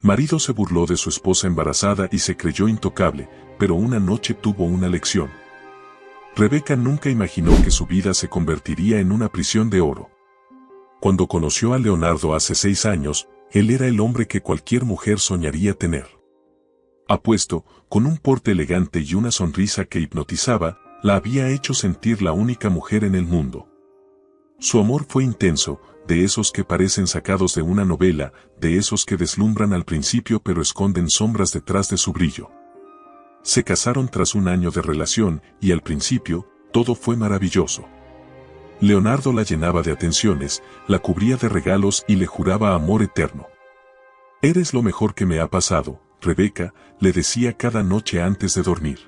Marido se burló de su esposa embarazada y se creyó intocable, pero una noche tuvo una lección. Rebeca nunca imaginó que su vida se convertiría en una prisión de oro. Cuando conoció a Leonardo hace 6 años, él era el hombre que cualquier mujer soñaría tener. Apuesto, con un porte elegante y una sonrisa que hipnotizaba, la había hecho sentir la única mujer en el mundo. Su amor fue intenso, de esos que parecen sacados de una novela, de esos que deslumbran al principio pero esconden sombras detrás de su brillo. Se casaron tras un año de relación y al principio, todo fue maravilloso. Leonardo la llenaba de atenciones, la cubría de regalos y le juraba amor eterno. «Eres lo mejor que me ha pasado, Rebeca», le decía cada noche antes de dormir.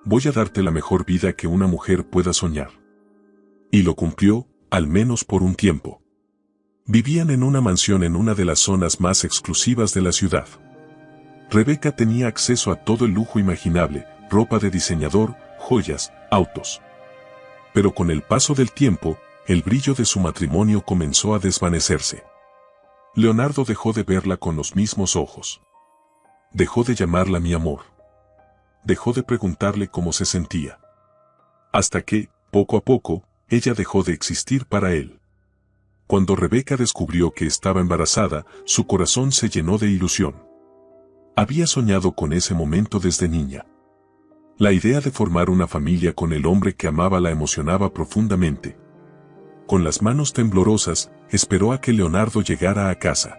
«Voy a darte la mejor vida que una mujer pueda soñar». Y lo cumplió, al menos por un tiempo. Vivían en una mansión en una de las zonas más exclusivas de la ciudad. Rebeca tenía acceso a todo el lujo imaginable, ropa de diseñador, joyas, autos. Pero con el paso del tiempo, el brillo de su matrimonio comenzó a desvanecerse. Leonardo dejó de verla con los mismos ojos. Dejó de llamarla mi amor. Dejó de preguntarle cómo se sentía. Hasta que, poco a poco, ella dejó de existir para él. Cuando Rebeca descubrió que estaba embarazada, su corazón se llenó de ilusión. Había soñado con ese momento desde niña. La idea de formar una familia con el hombre que amaba la emocionaba profundamente. Con las manos temblorosas, esperó a que Leonardo llegara a casa.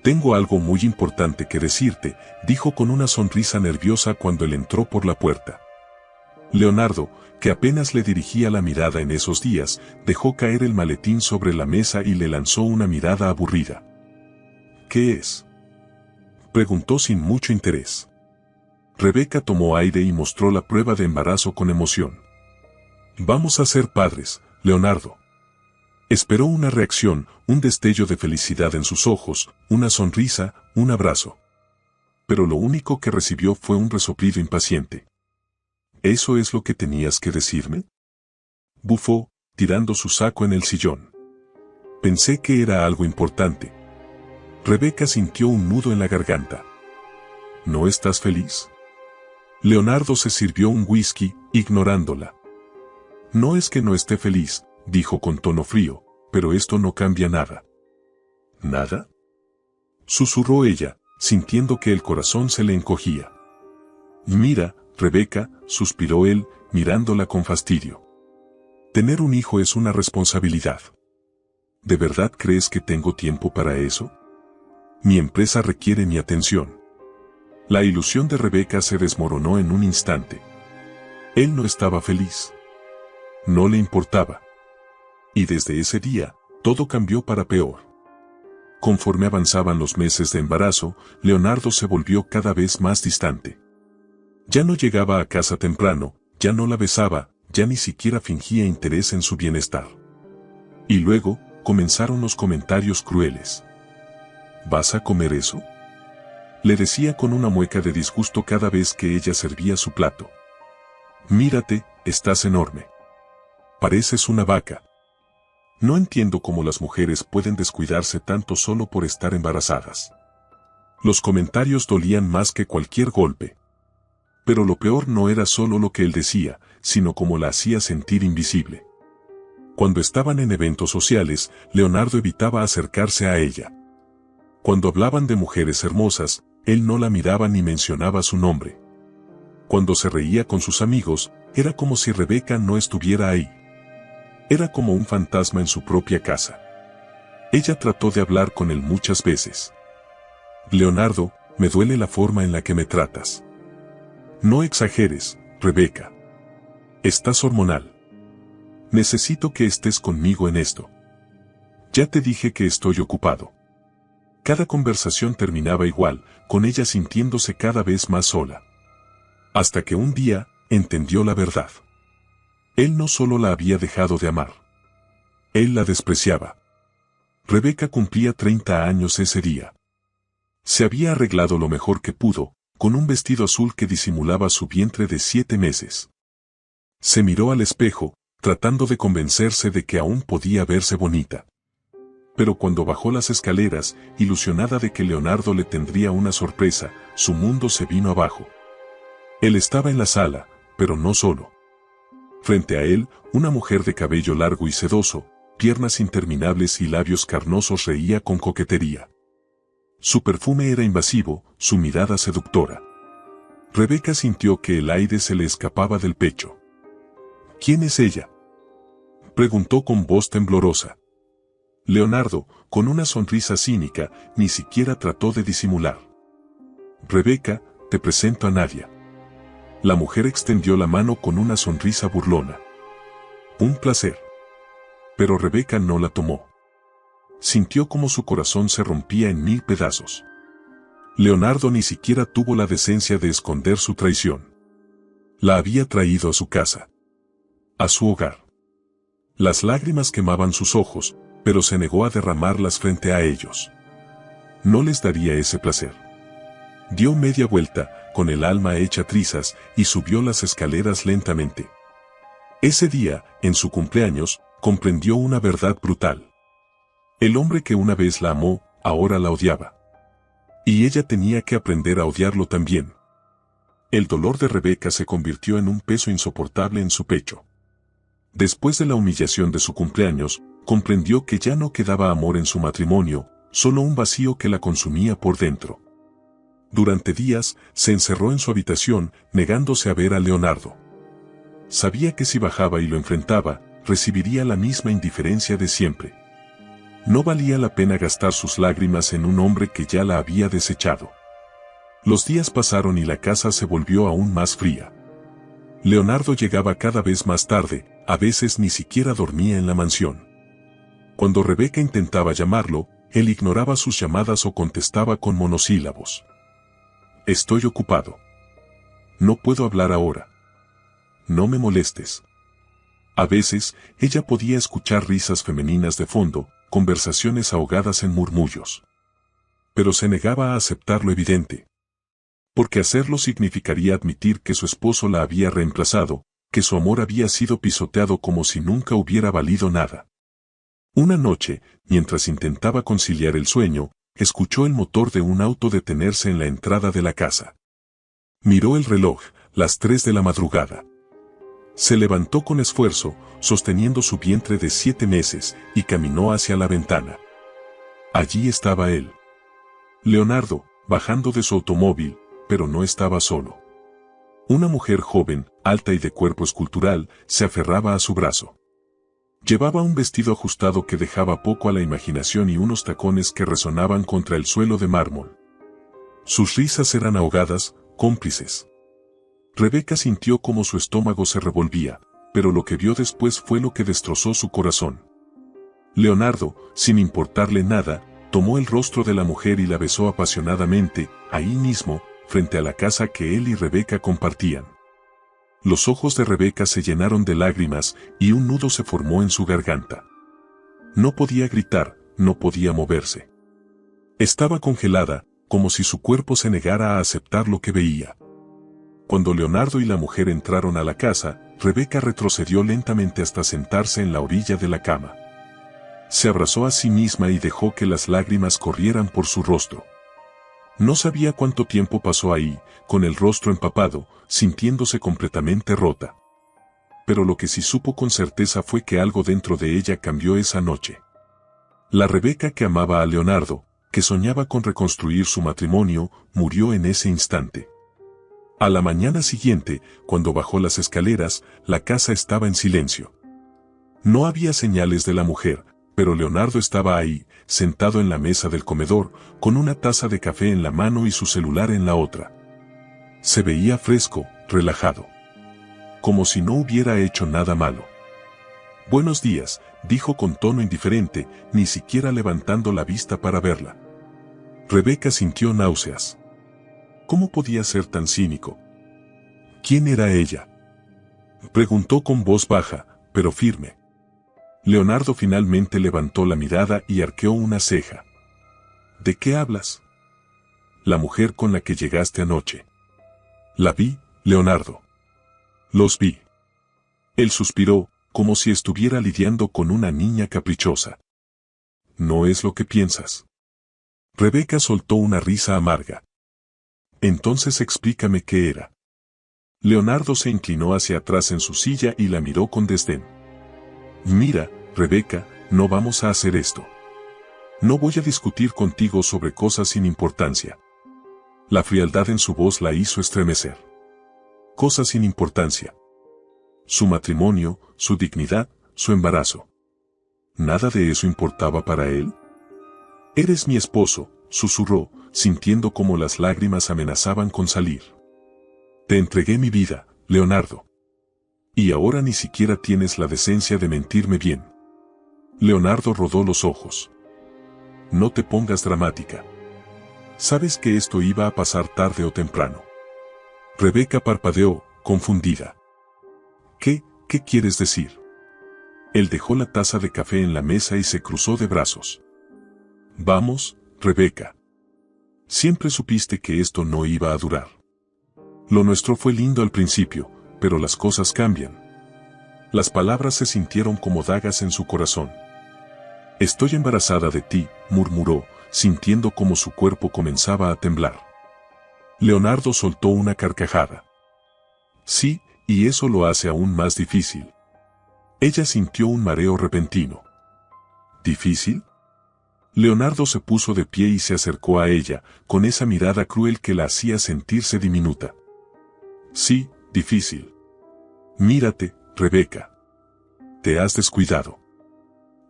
«Tengo algo muy importante que decirte», dijo con una sonrisa nerviosa cuando él entró por la puerta. Leonardo, que apenas le dirigía la mirada en esos días, dejó caer el maletín sobre la mesa y le lanzó una mirada aburrida. «¿Qué es?», preguntó sin mucho interés. Rebeca tomó aire y mostró la prueba de embarazo con emoción. «Vamos a ser padres, Leonardo». Esperó una reacción, un destello de felicidad en sus ojos, una sonrisa, un abrazo. Pero lo único que recibió fue un resoplido impaciente. «¿Eso es lo que tenías que decirme?», bufó, tirando su saco en el sillón. «Pensé que era algo importante». Rebeca sintió un nudo en la garganta. «¿No estás feliz?». Leonardo se sirvió un whisky, ignorándola. «No es que no esté feliz», dijo con tono frío, «pero esto no cambia nada». «¿Nada?», susurró ella, sintiendo que el corazón se le encogía. «Mira, Rebeca», suspiró él, mirándola con fastidio. «Tener un hijo es una responsabilidad. ¿De verdad crees que tengo tiempo para eso? Mi empresa requiere mi atención». La ilusión de Rebeca se desmoronó en un instante. Él no estaba feliz. No le importaba. Y desde ese día, todo cambió para peor. Conforme avanzaban los meses de embarazo, Leonardo se volvió cada vez más distante. Ya no llegaba a casa temprano, ya no la besaba, ya ni siquiera fingía interés en su bienestar. Y luego, comenzaron los comentarios crueles. «¿Vas a comer eso?», le decía con una mueca de disgusto cada vez que ella servía su plato. «Mírate, estás enorme. Pareces una vaca». No entiendo cómo las mujeres pueden descuidarse tanto solo por estar embarazadas. Los comentarios dolían más que cualquier golpe. Pero lo peor no era solo lo que él decía, sino cómo la hacía sentir invisible. Cuando estaban en eventos sociales, Leonardo evitaba acercarse a ella. Cuando hablaban de mujeres hermosas, él no la miraba ni mencionaba su nombre. Cuando se reía con sus amigos, era como si Rebeca no estuviera ahí. Era como un fantasma en su propia casa. Ella trató de hablar con él muchas veces. «Leonardo, me duele la forma en la que me tratas. No exageres, Rebeca. Estás hormonal. Necesito que estés conmigo en esto. Ya te dije que estoy ocupado». Cada conversación terminaba igual, con ella sintiéndose cada vez más sola. Hasta que un día, entendió la verdad. Él no solo la había dejado de amar. Él la despreciaba. Rebeca cumplía 30 años ese día. Se había arreglado lo mejor que pudo, con un vestido azul que disimulaba su vientre de 7 meses. Se miró al espejo, tratando de convencerse de que aún podía verse bonita. Pero cuando bajó las escaleras, ilusionada de que Leonardo le tendría una sorpresa, su mundo se vino abajo. Él estaba en la sala, pero no solo. Frente a él, una mujer de cabello largo y sedoso, piernas interminables y labios carnosos reía con coquetería. Su perfume era invasivo, su mirada seductora. Rebeca sintió que el aire se le escapaba del pecho. ¿Quién es ella?, preguntó con voz temblorosa. Leonardo, con una sonrisa cínica, ni siquiera trató de disimular. Rebeca, te presento a Nadia. La mujer extendió la mano con una sonrisa burlona. Un placer. Pero Rebeca no la tomó. Sintió como su corazón se rompía en 1000 pedazos. Leonardo ni siquiera tuvo la decencia de esconder su traición. La había traído a su casa. A su hogar. Las lágrimas quemaban sus ojos, pero se negó a derramarlas frente a ellos. No les daría ese placer. Dio media vuelta, con el alma hecha trizas, y subió las escaleras lentamente. Ese día, en su cumpleaños, comprendió una verdad brutal. El hombre que una vez la amó, ahora la odiaba. Y ella tenía que aprender a odiarlo también. El dolor de Rebeca se convirtió en un peso insoportable en su pecho. Después de la humillación de su cumpleaños, comprendió que ya no quedaba amor en su matrimonio, solo un vacío que la consumía por dentro. Durante días, se encerró en su habitación, negándose a ver a Leonardo. Sabía que si bajaba y lo enfrentaba, recibiría la misma indiferencia de siempre. No valía la pena gastar sus lágrimas en un hombre que ya la había desechado. Los días pasaron y la casa se volvió aún más fría. Leonardo llegaba cada vez más tarde, a veces ni siquiera dormía en la mansión. Cuando Rebeca intentaba llamarlo, él ignoraba sus llamadas o contestaba con monosílabos. Estoy ocupado. No puedo hablar ahora. No me molestes. A veces, ella podía escuchar risas femeninas de fondo, conversaciones ahogadas en murmullos. Pero se negaba a aceptar lo evidente. Porque hacerlo significaría admitir que su esposo la había reemplazado, que su amor había sido pisoteado como si nunca hubiera valido nada. Una noche, mientras intentaba conciliar el sueño, escuchó el motor de un auto detenerse en la entrada de la casa. Miró el reloj, las 3 de la madrugada. Se levantó con esfuerzo, sosteniendo su vientre de 7 meses, y caminó hacia la ventana. Allí estaba él. Leonardo, bajando de su automóvil, pero no estaba solo. Una mujer joven, alta y de cuerpo escultural, se aferraba a su brazo. Llevaba un vestido ajustado que dejaba poco a la imaginación y unos tacones que resonaban contra el suelo de mármol. Sus risas eran ahogadas, cómplices. Rebeca sintió como su estómago se revolvía, pero lo que vio después fue lo que destrozó su corazón. Leonardo, sin importarle nada, tomó el rostro de la mujer y la besó apasionadamente, ahí mismo, frente a la casa que él y Rebeca compartían. Los ojos de Rebeca se llenaron de lágrimas y un nudo se formó en su garganta. No podía gritar, no podía moverse. Estaba congelada, como si su cuerpo se negara a aceptar lo que veía. Cuando Leonardo y la mujer entraron a la casa, Rebeca retrocedió lentamente hasta sentarse en la orilla de la cama. Se abrazó a sí misma y dejó que las lágrimas corrieran por su rostro. No sabía cuánto tiempo pasó ahí, con el rostro empapado, sintiéndose completamente rota. Pero lo que sí supo con certeza fue que algo dentro de ella cambió esa noche. La Rebeca que amaba a Leonardo, que soñaba con reconstruir su matrimonio, murió en ese instante. A la mañana siguiente, cuando bajó las escaleras, la casa estaba en silencio. No había señales de la mujer, pero Leonardo estaba ahí, sentado en la mesa del comedor, con una taza de café en la mano y su celular en la otra. Se veía fresco, relajado. Como si no hubiera hecho nada malo. Buenos días, dijo con tono indiferente, ni siquiera levantando la vista para verla. Rebeca sintió náuseas. ¿Cómo podía ser tan cínico? ¿Quién era ella?, preguntó con voz baja, pero firme. Leonardo finalmente levantó la mirada y arqueó una ceja. ¿De qué hablas? La mujer con la que llegaste anoche. La vi, Leonardo. Los vi. Él suspiró, como si estuviera lidiando con una niña caprichosa. no es lo que piensas. Rebeca soltó una risa amarga. Entonces explícame qué era. Leonardo se inclinó hacia atrás en su silla y la miró con desdén. Mira, Rebeca, no vamos a hacer esto. No voy a discutir contigo sobre cosas sin importancia. La frialdad en su voz la hizo estremecer. Cosas sin importancia. Su matrimonio, su dignidad, su embarazo. ¿Nada de eso importaba para él? Eres mi esposo, susurró, sintiendo como las lágrimas amenazaban con salir. Te entregué mi vida, Leonardo. Y ahora ni siquiera tienes la decencia de mentirme bien. Leonardo rodó los ojos. No te pongas dramática. Sabes que esto iba a pasar tarde o temprano. Rebeca parpadeó, confundida. ¿Qué quieres decir? Él dejó la taza de café en la mesa y se cruzó de brazos. Vamos, Rebeca. Siempre supiste que esto no iba a durar. Lo nuestro fue lindo al principio, pero las cosas cambian. Las palabras se sintieron como dagas en su corazón. Estoy embarazada de ti, murmuró, sintiendo como su cuerpo comenzaba a temblar. Leonardo soltó una carcajada. Sí, y eso lo hace aún más difícil. Ella sintió un mareo repentino. ¿Difícil? Leonardo se puso de pie y se acercó a ella, con esa mirada cruel que la hacía sentirse diminuta. Sí, difícil. Mírate, Rebeca. Te has descuidado.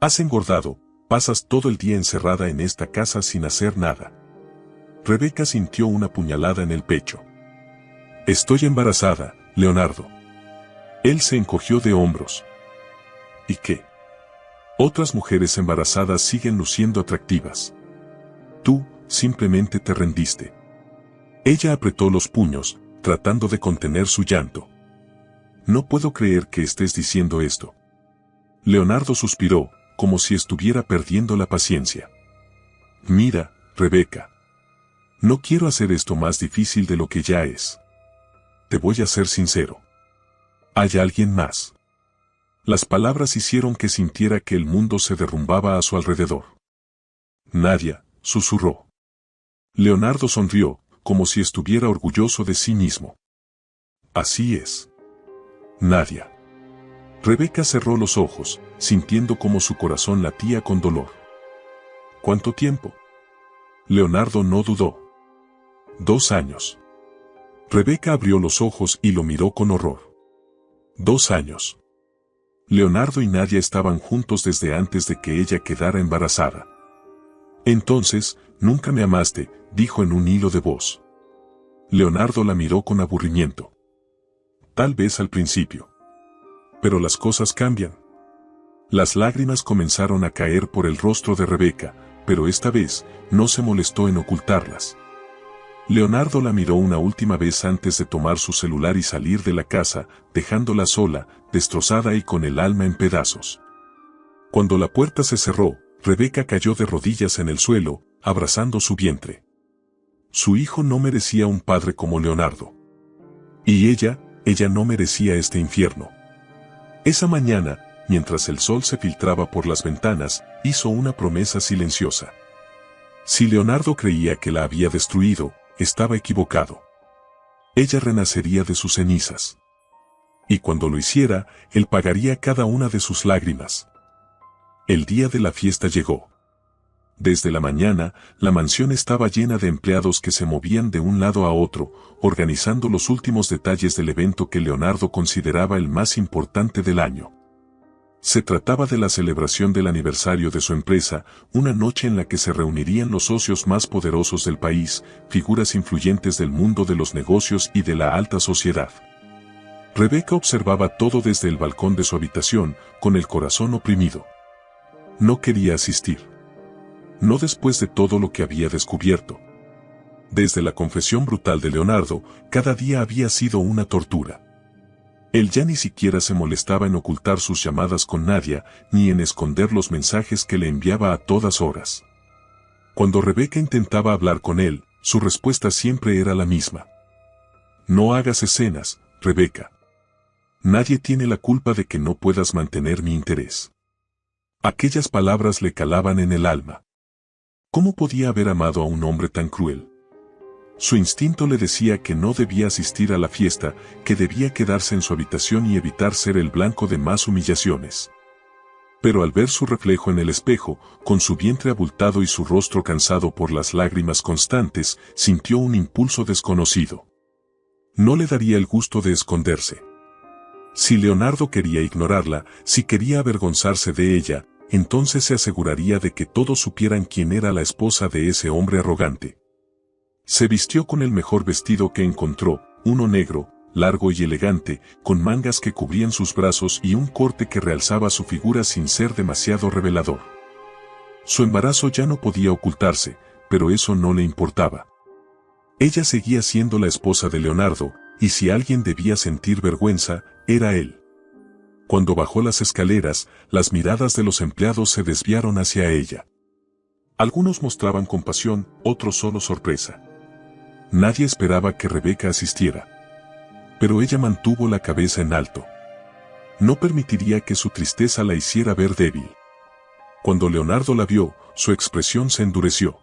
Has engordado, pasas todo el día encerrada en esta casa sin hacer nada. Rebeca sintió una puñalada en el pecho. Estoy embarazada, Leonardo. Él se encogió de hombros. ¿Y qué? Otras mujeres embarazadas siguen luciendo atractivas. Tú, simplemente te rendiste. Ella apretó los puños, tratando de contener su llanto. No puedo creer que estés diciendo esto. Leonardo suspiró, como si estuviera perdiendo la paciencia. Mira, Rebeca. No quiero hacer esto más difícil de lo que ya es. Te voy a ser sincero. ¿Hay alguien más? Las palabras hicieron que sintiera que el mundo se derrumbaba a su alrededor. Nadia, susurró. Leonardo sonrió, como si estuviera orgulloso de sí mismo. Así es. Nadia. Rebeca cerró los ojos, sintiendo como su corazón latía con dolor. ¿Cuánto tiempo? Leonardo no dudó. 2 años. Rebeca abrió los ojos y lo miró con horror. 2 años. Leonardo y Nadia estaban juntos desde antes de que ella quedara embarazada. Entonces, nunca me amaste, dijo en un hilo de voz. Leonardo la miró con aburrimiento. Tal vez al principio. Pero las cosas cambian. Las lágrimas comenzaron a caer por el rostro de Rebeca, pero esta vez, no se molestó en ocultarlas. Leonardo la miró una última vez antes de tomar su celular y salir de la casa, dejándola sola, destrozada y con el alma en pedazos. Cuando la puerta se cerró, Rebeca cayó de rodillas en el suelo, abrazando su vientre. Su hijo no merecía un padre como Leonardo. Y ella no merecía este infierno. Esa mañana, mientras el sol se filtraba por las ventanas, hizo una promesa silenciosa. Si Leonardo creía que la había destruido, estaba equivocado. Ella renacería de sus cenizas. Y cuando lo hiciera, él pagaría cada una de sus lágrimas. El día de la fiesta llegó. Desde la mañana, la mansión estaba llena de empleados que se movían de un lado a otro, organizando los últimos detalles del evento que Leonardo consideraba el más importante del año. Se trataba de la celebración del aniversario de su empresa, una noche en la que se reunirían los socios más poderosos del país, figuras influyentes del mundo de los negocios y de la alta sociedad. Rebeca observaba todo desde el balcón de su habitación, con el corazón oprimido. No quería asistir. No después de todo lo que había descubierto. Desde la confesión brutal de Leonardo, cada día había sido una tortura. Él ya ni siquiera se molestaba en ocultar sus llamadas con Nadia, ni en esconder los mensajes que le enviaba a todas horas. Cuando Rebeca intentaba hablar con él, su respuesta siempre era la misma. No hagas escenas, Rebeca. Nadie tiene la culpa de que no puedas mantener mi interés. Aquellas palabras le calaban en el alma. ¿Cómo podía haber amado a un hombre tan cruel? Su instinto le decía que no debía asistir a la fiesta, que debía quedarse en su habitación y evitar ser el blanco de más humillaciones. Pero al ver su reflejo en el espejo, con su vientre abultado y su rostro cansado por las lágrimas constantes, sintió un impulso desconocido. No le daría el gusto de esconderse. Si Leonardo quería ignorarla, si quería avergonzarse de ella, entonces se aseguraría de que todos supieran quién era la esposa de ese hombre arrogante. Se vistió con el mejor vestido que encontró, uno negro, largo y elegante, con mangas que cubrían sus brazos y un corte que realzaba su figura sin ser demasiado revelador. Su embarazo ya no podía ocultarse, pero eso no le importaba. Ella seguía siendo la esposa de Leonardo, y si alguien debía sentir vergüenza, era él. Cuando bajó las escaleras, las miradas de los empleados se desviaron hacia ella. Algunos mostraban compasión, otros solo sorpresa. Nadie esperaba que Rebeca asistiera. Pero ella mantuvo la cabeza en alto. No permitiría que su tristeza la hiciera ver débil. Cuando Leonardo la vio, su expresión se endureció.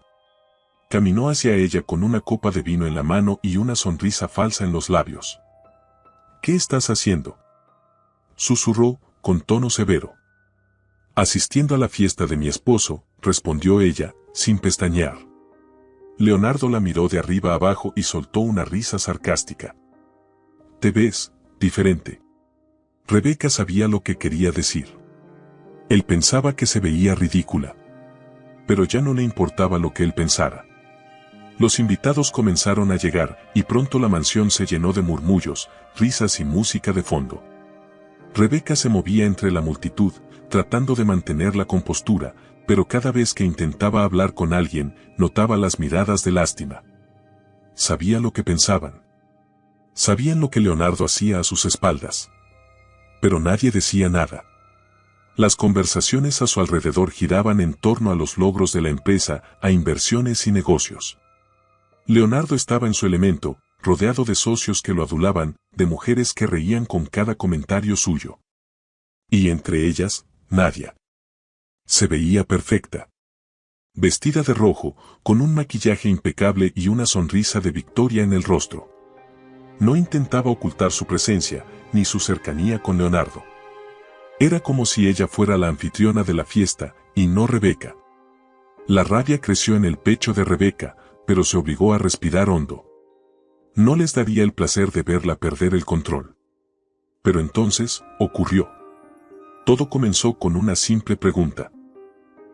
Caminó hacia ella con una copa de vino en la mano y una sonrisa falsa en los labios. ¿Qué estás haciendo?, susurró, con tono severo. Asistiendo a la fiesta de mi esposo, respondió ella, sin pestañear. Leonardo la miró de arriba abajo y soltó una risa sarcástica. Te ves diferente. Rebeca sabía lo que quería decir. Él pensaba que se veía ridícula. Pero ya no le importaba lo que él pensara. Los invitados comenzaron a llegar, y pronto la mansión se llenó de murmullos, risas y música de fondo. Rebeca se movía entre la multitud, tratando de mantener la compostura, pero cada vez que intentaba hablar con alguien, notaba las miradas de lástima. Sabía lo que pensaban. Sabían lo que Leonardo hacía a sus espaldas. Pero nadie decía nada. Las conversaciones a su alrededor giraban en torno a los logros de la empresa, a inversiones y negocios. Leonardo estaba en su elemento, rodeado de socios que lo adulaban, de mujeres que reían con cada comentario suyo. Y entre ellas, Nadia. Se veía perfecta. Vestida de rojo, con un maquillaje impecable y una sonrisa de victoria en el rostro. No intentaba ocultar su presencia, ni su cercanía con Leonardo. Era como si ella fuera la anfitriona de la fiesta, y no Rebeca. La rabia creció en el pecho de Rebeca, pero se obligó a respirar hondo. No les daría el placer de verla perder el control. Pero entonces, ocurrió. Todo comenzó con una simple pregunta.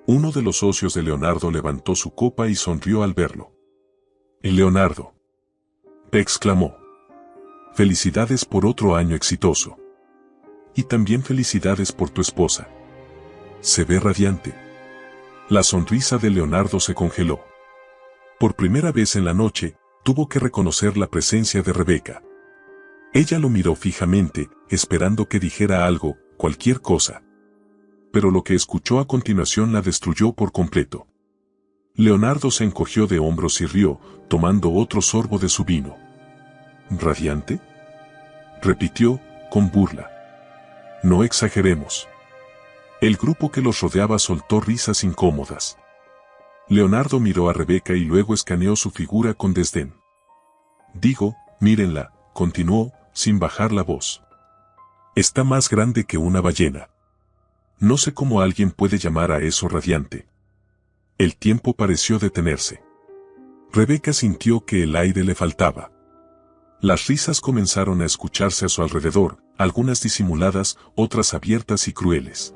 Uno de los socios de Leonardo levantó su copa y sonrió al verlo. «Leonardo», exclamó. «Felicidades por otro año exitoso. Y también felicidades por tu esposa. Se ve radiante». La sonrisa de Leonardo se congeló. Por primera vez en la noche, tuvo que reconocer la presencia de Rebeca. Ella lo miró fijamente, esperando que dijera algo, cualquier cosa. Pero lo que escuchó a continuación la destruyó por completo. Leonardo se encogió de hombros y rió, tomando otro sorbo de su vino. ¿Radiante?, repitió, con burla. No exageremos. El grupo que los rodeaba soltó risas incómodas. Leonardo miró a Rebeca y luego escaneó su figura con desdén. Digo, mírenla, continuó, sin bajar la voz. Está más grande que una ballena. No sé cómo alguien puede llamar a eso radiante. El tiempo pareció detenerse. Rebeca sintió que el aire le faltaba. Las risas comenzaron a escucharse a su alrededor, algunas disimuladas, otras abiertas y crueles.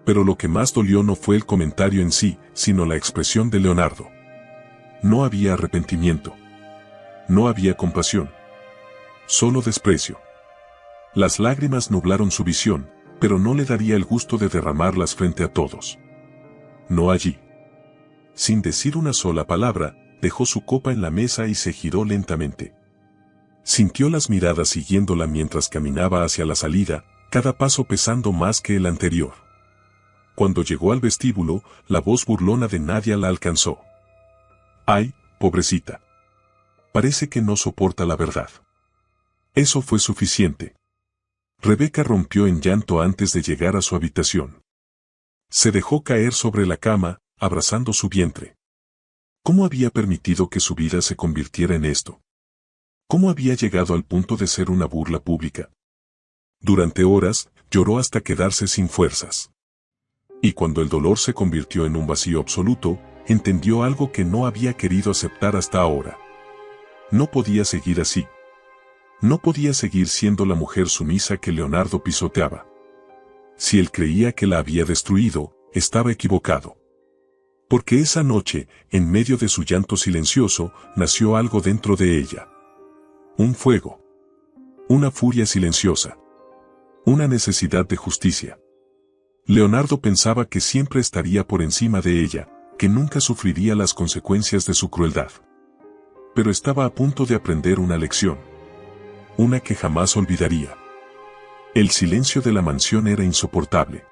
Pero lo que más dolió no fue el comentario en sí, sino la expresión de Leonardo. No había arrepentimiento. No había compasión. Solo desprecio. Las lágrimas nublaron su visión, pero no le daría el gusto de derramarlas frente a todos. No allí. Sin decir una sola palabra, dejó su copa en la mesa y se giró lentamente. Sintió las miradas siguiéndola mientras caminaba hacia la salida, cada paso pesando más que el anterior. Cuando llegó al vestíbulo, la voz burlona de Nadia la alcanzó. «Ay, pobrecita. Parece que no soporta la verdad». Eso fue suficiente. Rebeca rompió en llanto antes de llegar a su habitación. Se dejó caer sobre la cama, abrazando su vientre. ¿Cómo había permitido que su vida se convirtiera en esto? ¿Cómo había llegado al punto de ser una burla pública? Durante horas, lloró hasta quedarse sin fuerzas. Y cuando el dolor se convirtió en un vacío absoluto, entendió algo que no había querido aceptar hasta ahora. No podía seguir así. No podía seguir siendo la mujer sumisa que Leonardo pisoteaba. Si él creía que la había destruido, estaba equivocado. Porque esa noche, en medio de su llanto silencioso, nació algo dentro de ella. Un fuego. Una furia silenciosa. Una necesidad de justicia. Leonardo pensaba que siempre estaría por encima de ella, que nunca sufriría las consecuencias de su crueldad. Pero estaba a punto de aprender una lección. Una que jamás olvidaría. El silencio de la mansión era insoportable.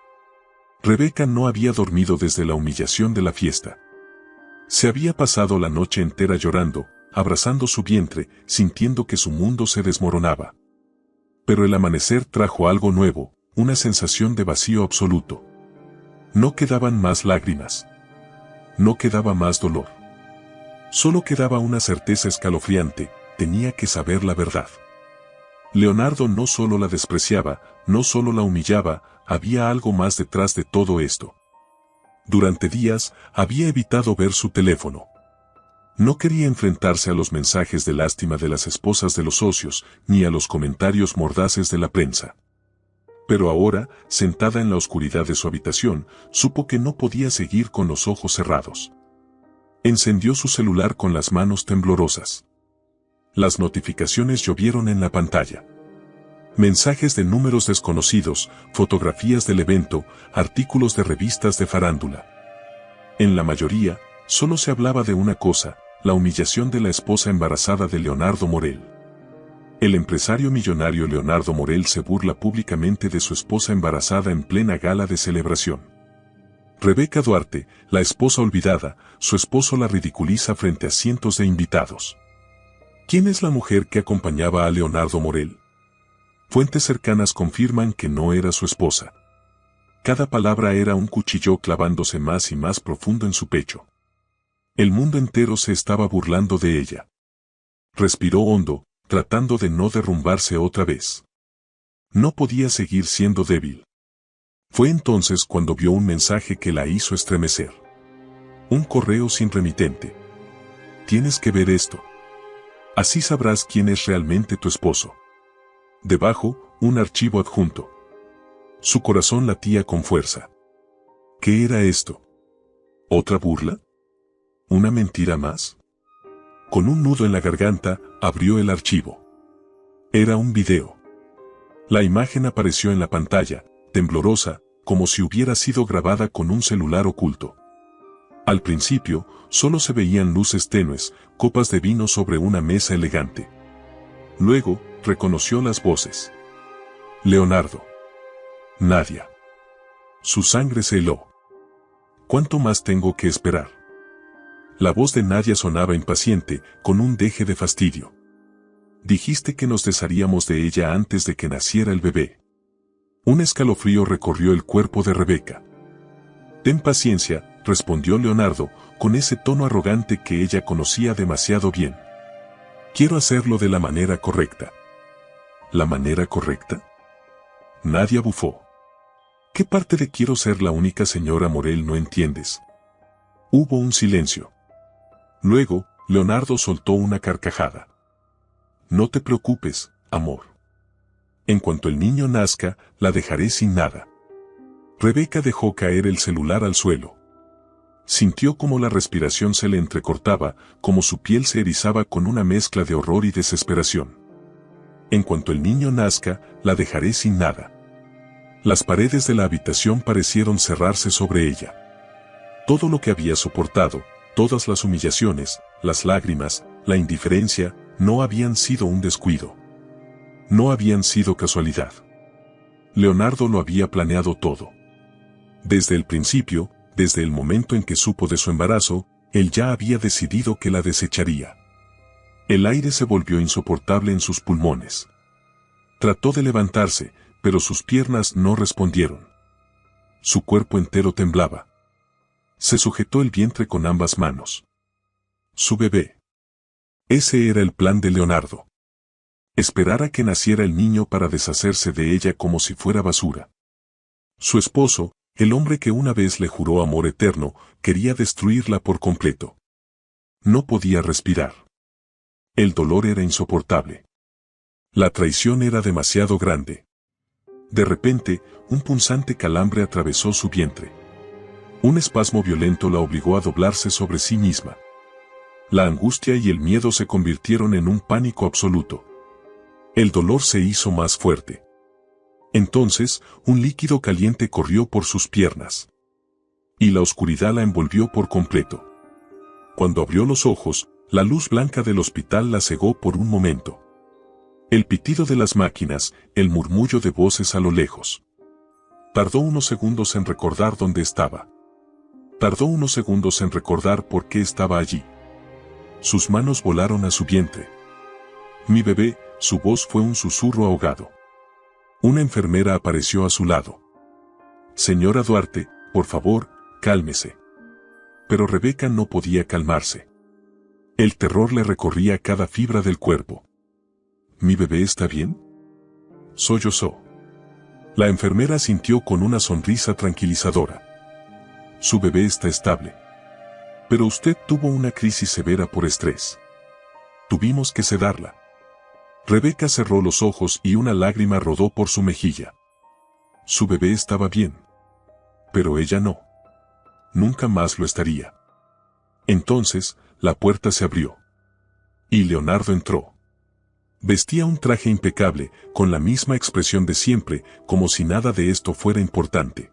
Rebeca no había dormido desde la humillación de la fiesta. Se había pasado la noche entera llorando, abrazando su vientre, sintiendo que su mundo se desmoronaba. Pero el amanecer trajo algo nuevo, una sensación de vacío absoluto. No quedaban más lágrimas. No quedaba más dolor. Solo quedaba una certeza escalofriante: tenía que saber la verdad. Leonardo no solo la despreciaba, no solo la humillaba, había algo más detrás de todo esto. Durante días, había evitado ver su teléfono. No quería enfrentarse a los mensajes de lástima de las esposas de los socios, ni a los comentarios mordaces de la prensa. Pero ahora, sentada en la oscuridad de su habitación, supo que no podía seguir con los ojos cerrados. Encendió su celular con las manos temblorosas. Las notificaciones llovieron en la pantalla. Mensajes de números desconocidos, fotografías del evento, artículos de revistas de farándula. En la mayoría, solo se hablaba de una cosa: la humillación de la esposa embarazada de Leonardo Morel. El empresario millonario Leonardo Morel se burla públicamente de su esposa embarazada en plena gala de celebración. Rebeca Duarte, la esposa olvidada, su esposo la ridiculiza frente a cientos de invitados. ¿Quién es la mujer que acompañaba a Leonardo Morel? Fuentes cercanas confirman que no era su esposa. Cada palabra era un cuchillo clavándose más y más profundo en su pecho. El mundo entero se estaba burlando de ella. Respiró hondo, tratando de no derrumbarse otra vez. No podía seguir siendo débil. Fue entonces cuando vio un mensaje que la hizo estremecer. Un correo sin remitente. Tienes que ver esto. Así sabrás quién es realmente tu esposo. Debajo, un archivo adjunto. Su corazón latía con fuerza. ¿Qué era esto? ¿Otra burla? ¿Una mentira más? Con un nudo en la garganta, abrió el archivo. Era un video. La imagen apareció en la pantalla, temblorosa, como si hubiera sido grabada con un celular oculto. Al principio, solo se veían luces tenues, copas de vino sobre una mesa elegante. Luego, reconoció las voces. Leonardo. Nadia. Su sangre se heló. ¿Cuánto más tengo que esperar? La voz de Nadia sonaba impaciente, con un deje de fastidio. Dijiste que nos desharíamos de ella antes de que naciera el bebé. Un escalofrío recorrió el cuerpo de Rebeca. Ten paciencia, respondió Leonardo, con ese tono arrogante que ella conocía demasiado bien. Quiero hacerlo de la manera correcta. ¿La manera correcta? Nadia bufó. ¿Qué parte de quiero ser la única señora Morel no entiendes? Hubo un silencio. Luego, Leonardo soltó una carcajada. No te preocupes, amor. En cuanto el niño nazca, la dejaré sin nada. Rebeca dejó caer el celular al suelo. Sintió como la respiración se le entrecortaba, como su piel se erizaba con una mezcla de horror y desesperación. En cuanto el niño nazca, la dejaré sin nada. Las paredes de la habitación parecieron cerrarse sobre ella. Todo lo que había soportado, todas las humillaciones, las lágrimas, la indiferencia, no habían sido un descuido. No habían sido casualidad. Leonardo lo había planeado todo. Desde el principio, desde el momento en que supo de su embarazo, él ya había decidido que la desecharía. El aire se volvió insoportable en sus pulmones. Trató de levantarse, pero sus piernas no respondieron. Su cuerpo entero temblaba. Se sujetó el vientre con ambas manos. Su bebé. Ese era el plan de Leonardo. Esperar a que naciera el niño para deshacerse de ella como si fuera basura. Su esposo, el hombre que una vez le juró amor eterno, quería destruirla por completo. No podía respirar. El dolor era insoportable. La traición era demasiado grande. De repente, un punzante calambre atravesó su vientre. Un espasmo violento la obligó a doblarse sobre sí misma. La angustia y el miedo se convirtieron en un pánico absoluto. El dolor se hizo más fuerte. Entonces, un líquido caliente corrió por sus piernas. Y la oscuridad la envolvió por completo. Cuando abrió los ojos, la luz blanca del hospital la cegó por un momento. El pitido de las máquinas, el murmullo de voces a lo lejos. Tardó unos segundos en recordar dónde estaba. Tardó unos segundos en recordar por qué estaba allí. Sus manos volaron a su vientre. Mi bebé, su voz fue un susurro ahogado. Una enfermera apareció a su lado. Señora Duarte, por favor, cálmese. Pero Rebeca no podía calmarse. El terror le recorría cada fibra del cuerpo. ¿Mi bebé está bien? Sollozó. La enfermera sintió con una sonrisa tranquilizadora. Su bebé está estable. Pero usted tuvo una crisis severa por estrés. Tuvimos que sedarla. Rebeca cerró los ojos y una lágrima rodó por su mejilla. Su bebé estaba bien. Pero ella no. Nunca más lo estaría. Entonces, la puerta se abrió. Y Leonardo entró. Vestía un traje impecable, con la misma expresión de siempre, como si nada de esto fuera importante.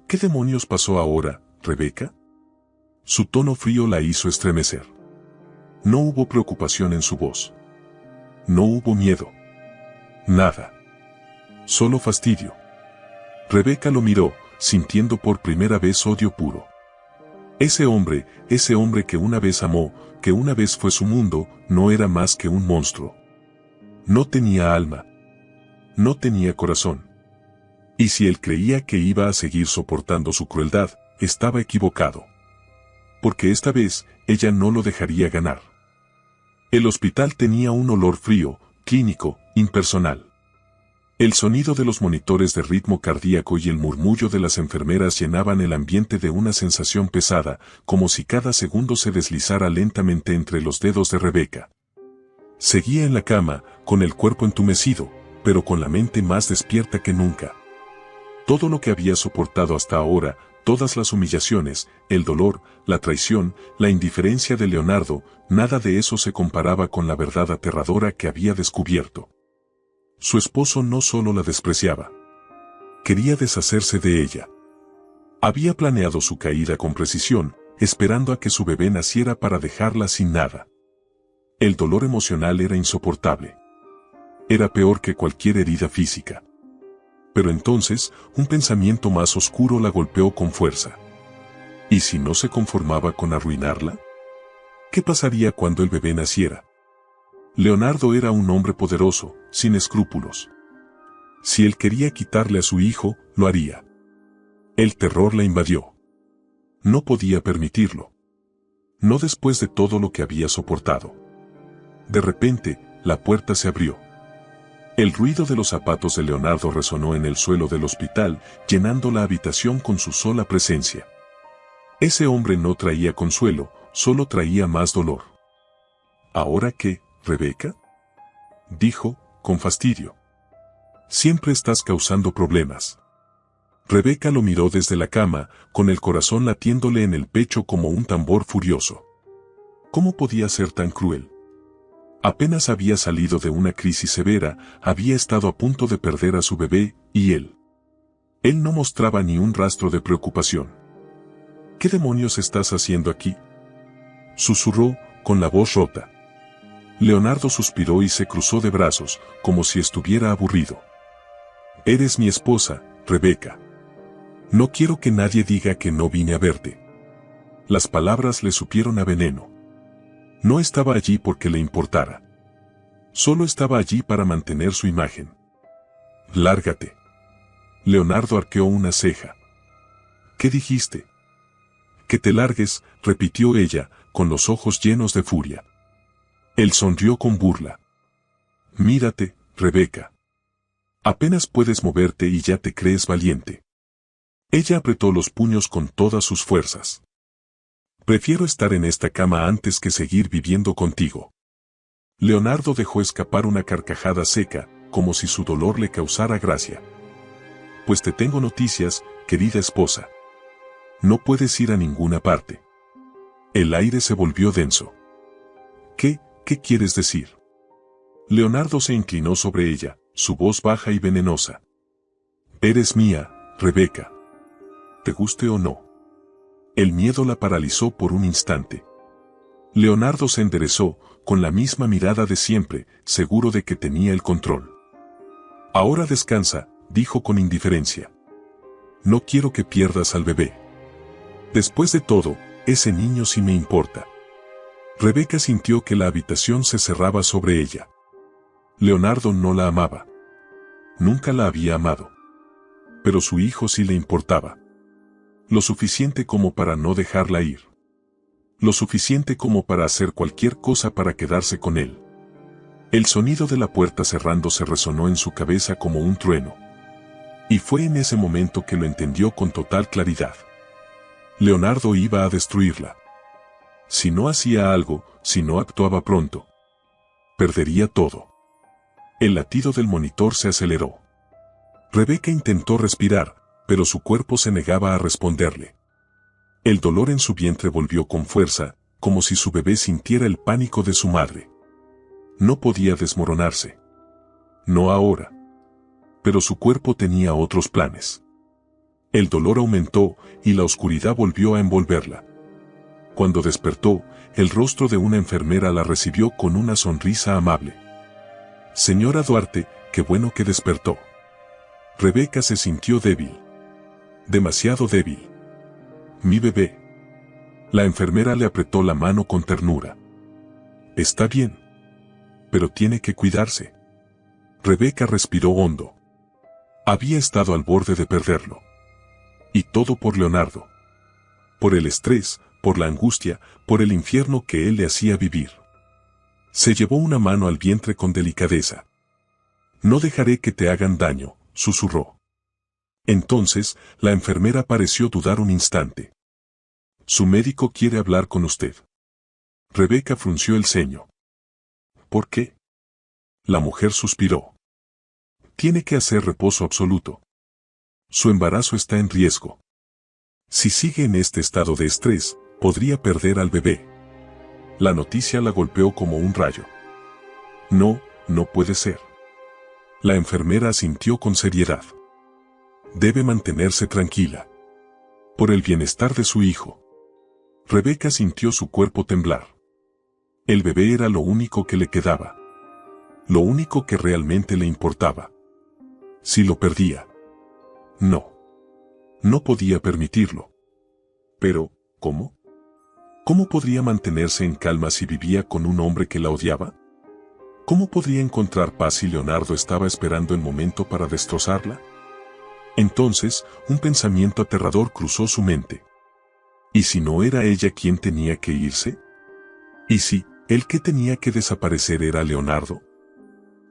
¿Qué demonios pasó ahora, Rebeca? Su tono frío la hizo estremecer. No hubo preocupación en su voz. No hubo miedo. Nada. Solo fastidio. Rebeca lo miró, sintiendo por primera vez odio puro. Ese hombre que una vez amó, que una vez fue su mundo, no era más que un monstruo. No tenía alma. No tenía corazón. Y si él creía que iba a seguir soportando su crueldad, estaba equivocado. Porque esta vez, ella no lo dejaría ganar. El hospital tenía un olor frío, clínico, impersonal. El sonido de los monitores de ritmo cardíaco y el murmullo de las enfermeras llenaban el ambiente de una sensación pesada, como si cada segundo se deslizara lentamente entre los dedos de Rebeca. Seguía en la cama, con el cuerpo entumecido, pero con la mente más despierta que nunca. Todo lo que había soportado hasta ahora, todas las humillaciones, el dolor, la traición, la indiferencia de Leonardo, nada de eso se comparaba con la verdad aterradora que había descubierto. Su esposo no solo la despreciaba. Quería deshacerse de ella. Había planeado su caída con precisión, esperando a que su bebé naciera para dejarla sin nada. El dolor emocional era insoportable. Era peor que cualquier herida física. Pero entonces, un pensamiento más oscuro la golpeó con fuerza. ¿Y si no se conformaba con arruinarla? ¿Qué pasaría cuando el bebé naciera? Leonardo era un hombre poderoso, sin escrúpulos. Si él quería quitarle a su hijo, lo haría. El terror la invadió. No podía permitirlo. No después de todo lo que había soportado. De repente, la puerta se abrió. El ruido de los zapatos de Leonardo resonó en el suelo del hospital, llenando la habitación con su sola presencia. Ese hombre no traía consuelo, solo traía más dolor. ¿Ahora qué, Rebeca? Dijo, con fastidio. Siempre estás causando problemas. Rebeca lo miró desde la cama, con el corazón latiéndole en el pecho como un tambor furioso. ¿Cómo podía ser tan cruel? Apenas había salido de una crisis severa, había estado a punto de perder a su bebé, y él. Él no mostraba ni un rastro de preocupación. ¿Qué demonios estás haciendo aquí? Susurró, con la voz rota. Leonardo suspiró y se cruzó de brazos, como si estuviera aburrido. Eres mi esposa, Rebeca. No quiero que nadie diga que no vine a verte. Las palabras le supieron a veneno. No estaba allí porque le importara. Solo estaba allí para mantener su imagen. Lárgate. Leonardo arqueó una ceja. ¿Qué dijiste? Que te largues, repitió ella, con los ojos llenos de furia. Él sonrió con burla. Mírate, Rebeca. Apenas puedes moverte y ya te crees valiente. Ella apretó los puños con todas sus fuerzas. Prefiero estar en esta cama antes que seguir viviendo contigo. Leonardo dejó escapar una carcajada seca, como si su dolor le causara gracia. Pues te tengo noticias, querida esposa. No puedes ir a ninguna parte. El aire se volvió denso. ¿Qué quieres decir? Leonardo se inclinó sobre ella, su voz baja y venenosa. Eres mía, Rebeca. Te guste o no. El miedo la paralizó por un instante. Leonardo se enderezó, con la misma mirada de siempre, seguro de que tenía el control. Ahora descansa, dijo con indiferencia. No quiero que pierdas al bebé. Después de todo, ese niño sí me importa. Rebeca sintió que la habitación se cerraba sobre ella. Leonardo no la amaba. Nunca la había amado. Pero su hijo sí le importaba. Lo suficiente como para no dejarla ir. Lo suficiente como para hacer cualquier cosa para quedarse con él. El sonido de la puerta cerrándose resonó en su cabeza como un trueno. Y fue en ese momento que lo entendió con total claridad. Leonardo iba a destruirla. Si no hacía algo, si no actuaba pronto, perdería todo. El latido del monitor se aceleró. Rebeca intentó respirar, pero su cuerpo se negaba a responderle. El dolor en su vientre volvió con fuerza, como si su bebé sintiera el pánico de su madre. No podía desmoronarse. No ahora. Pero su cuerpo tenía otros planes. El dolor aumentó y la oscuridad volvió a envolverla. Cuando despertó, el rostro de una enfermera la recibió con una sonrisa amable. Señora Duarte, qué bueno que despertó. Rebeca se sintió débil. Demasiado débil. Mi bebé. La enfermera le apretó la mano con ternura. Está bien. Pero tiene que cuidarse. Rebeca respiró hondo. Había estado al borde de perderlo. Y todo por Leonardo. Por el estrés, por la angustia, por el infierno que él le hacía vivir. Se llevó una mano al vientre con delicadeza. No dejaré que te hagan daño, susurró. Entonces, la enfermera pareció dudar un instante. Su médico quiere hablar con usted. Rebeca frunció el ceño. ¿Por qué? La mujer suspiró. Tiene que hacer reposo absoluto. Su embarazo está en riesgo. Si sigue en este estado de estrés, podría perder al bebé. La noticia la golpeó como un rayo. No, no puede ser. La enfermera asintió con seriedad. Debe mantenerse tranquila. Por el bienestar de su hijo. Rebeca sintió su cuerpo temblar. El bebé era lo único que le quedaba. Lo único que realmente le importaba. Si lo perdía. No. No podía permitirlo. Pero, ¿cómo? ¿Cómo podría mantenerse en calma si vivía con un hombre que la odiaba? ¿Cómo podría encontrar paz si Leonardo estaba esperando el momento para destrozarla? Entonces, un pensamiento aterrador cruzó su mente. ¿Y si no era ella quien tenía que irse? ¿Y si el que tenía que desaparecer era Leonardo?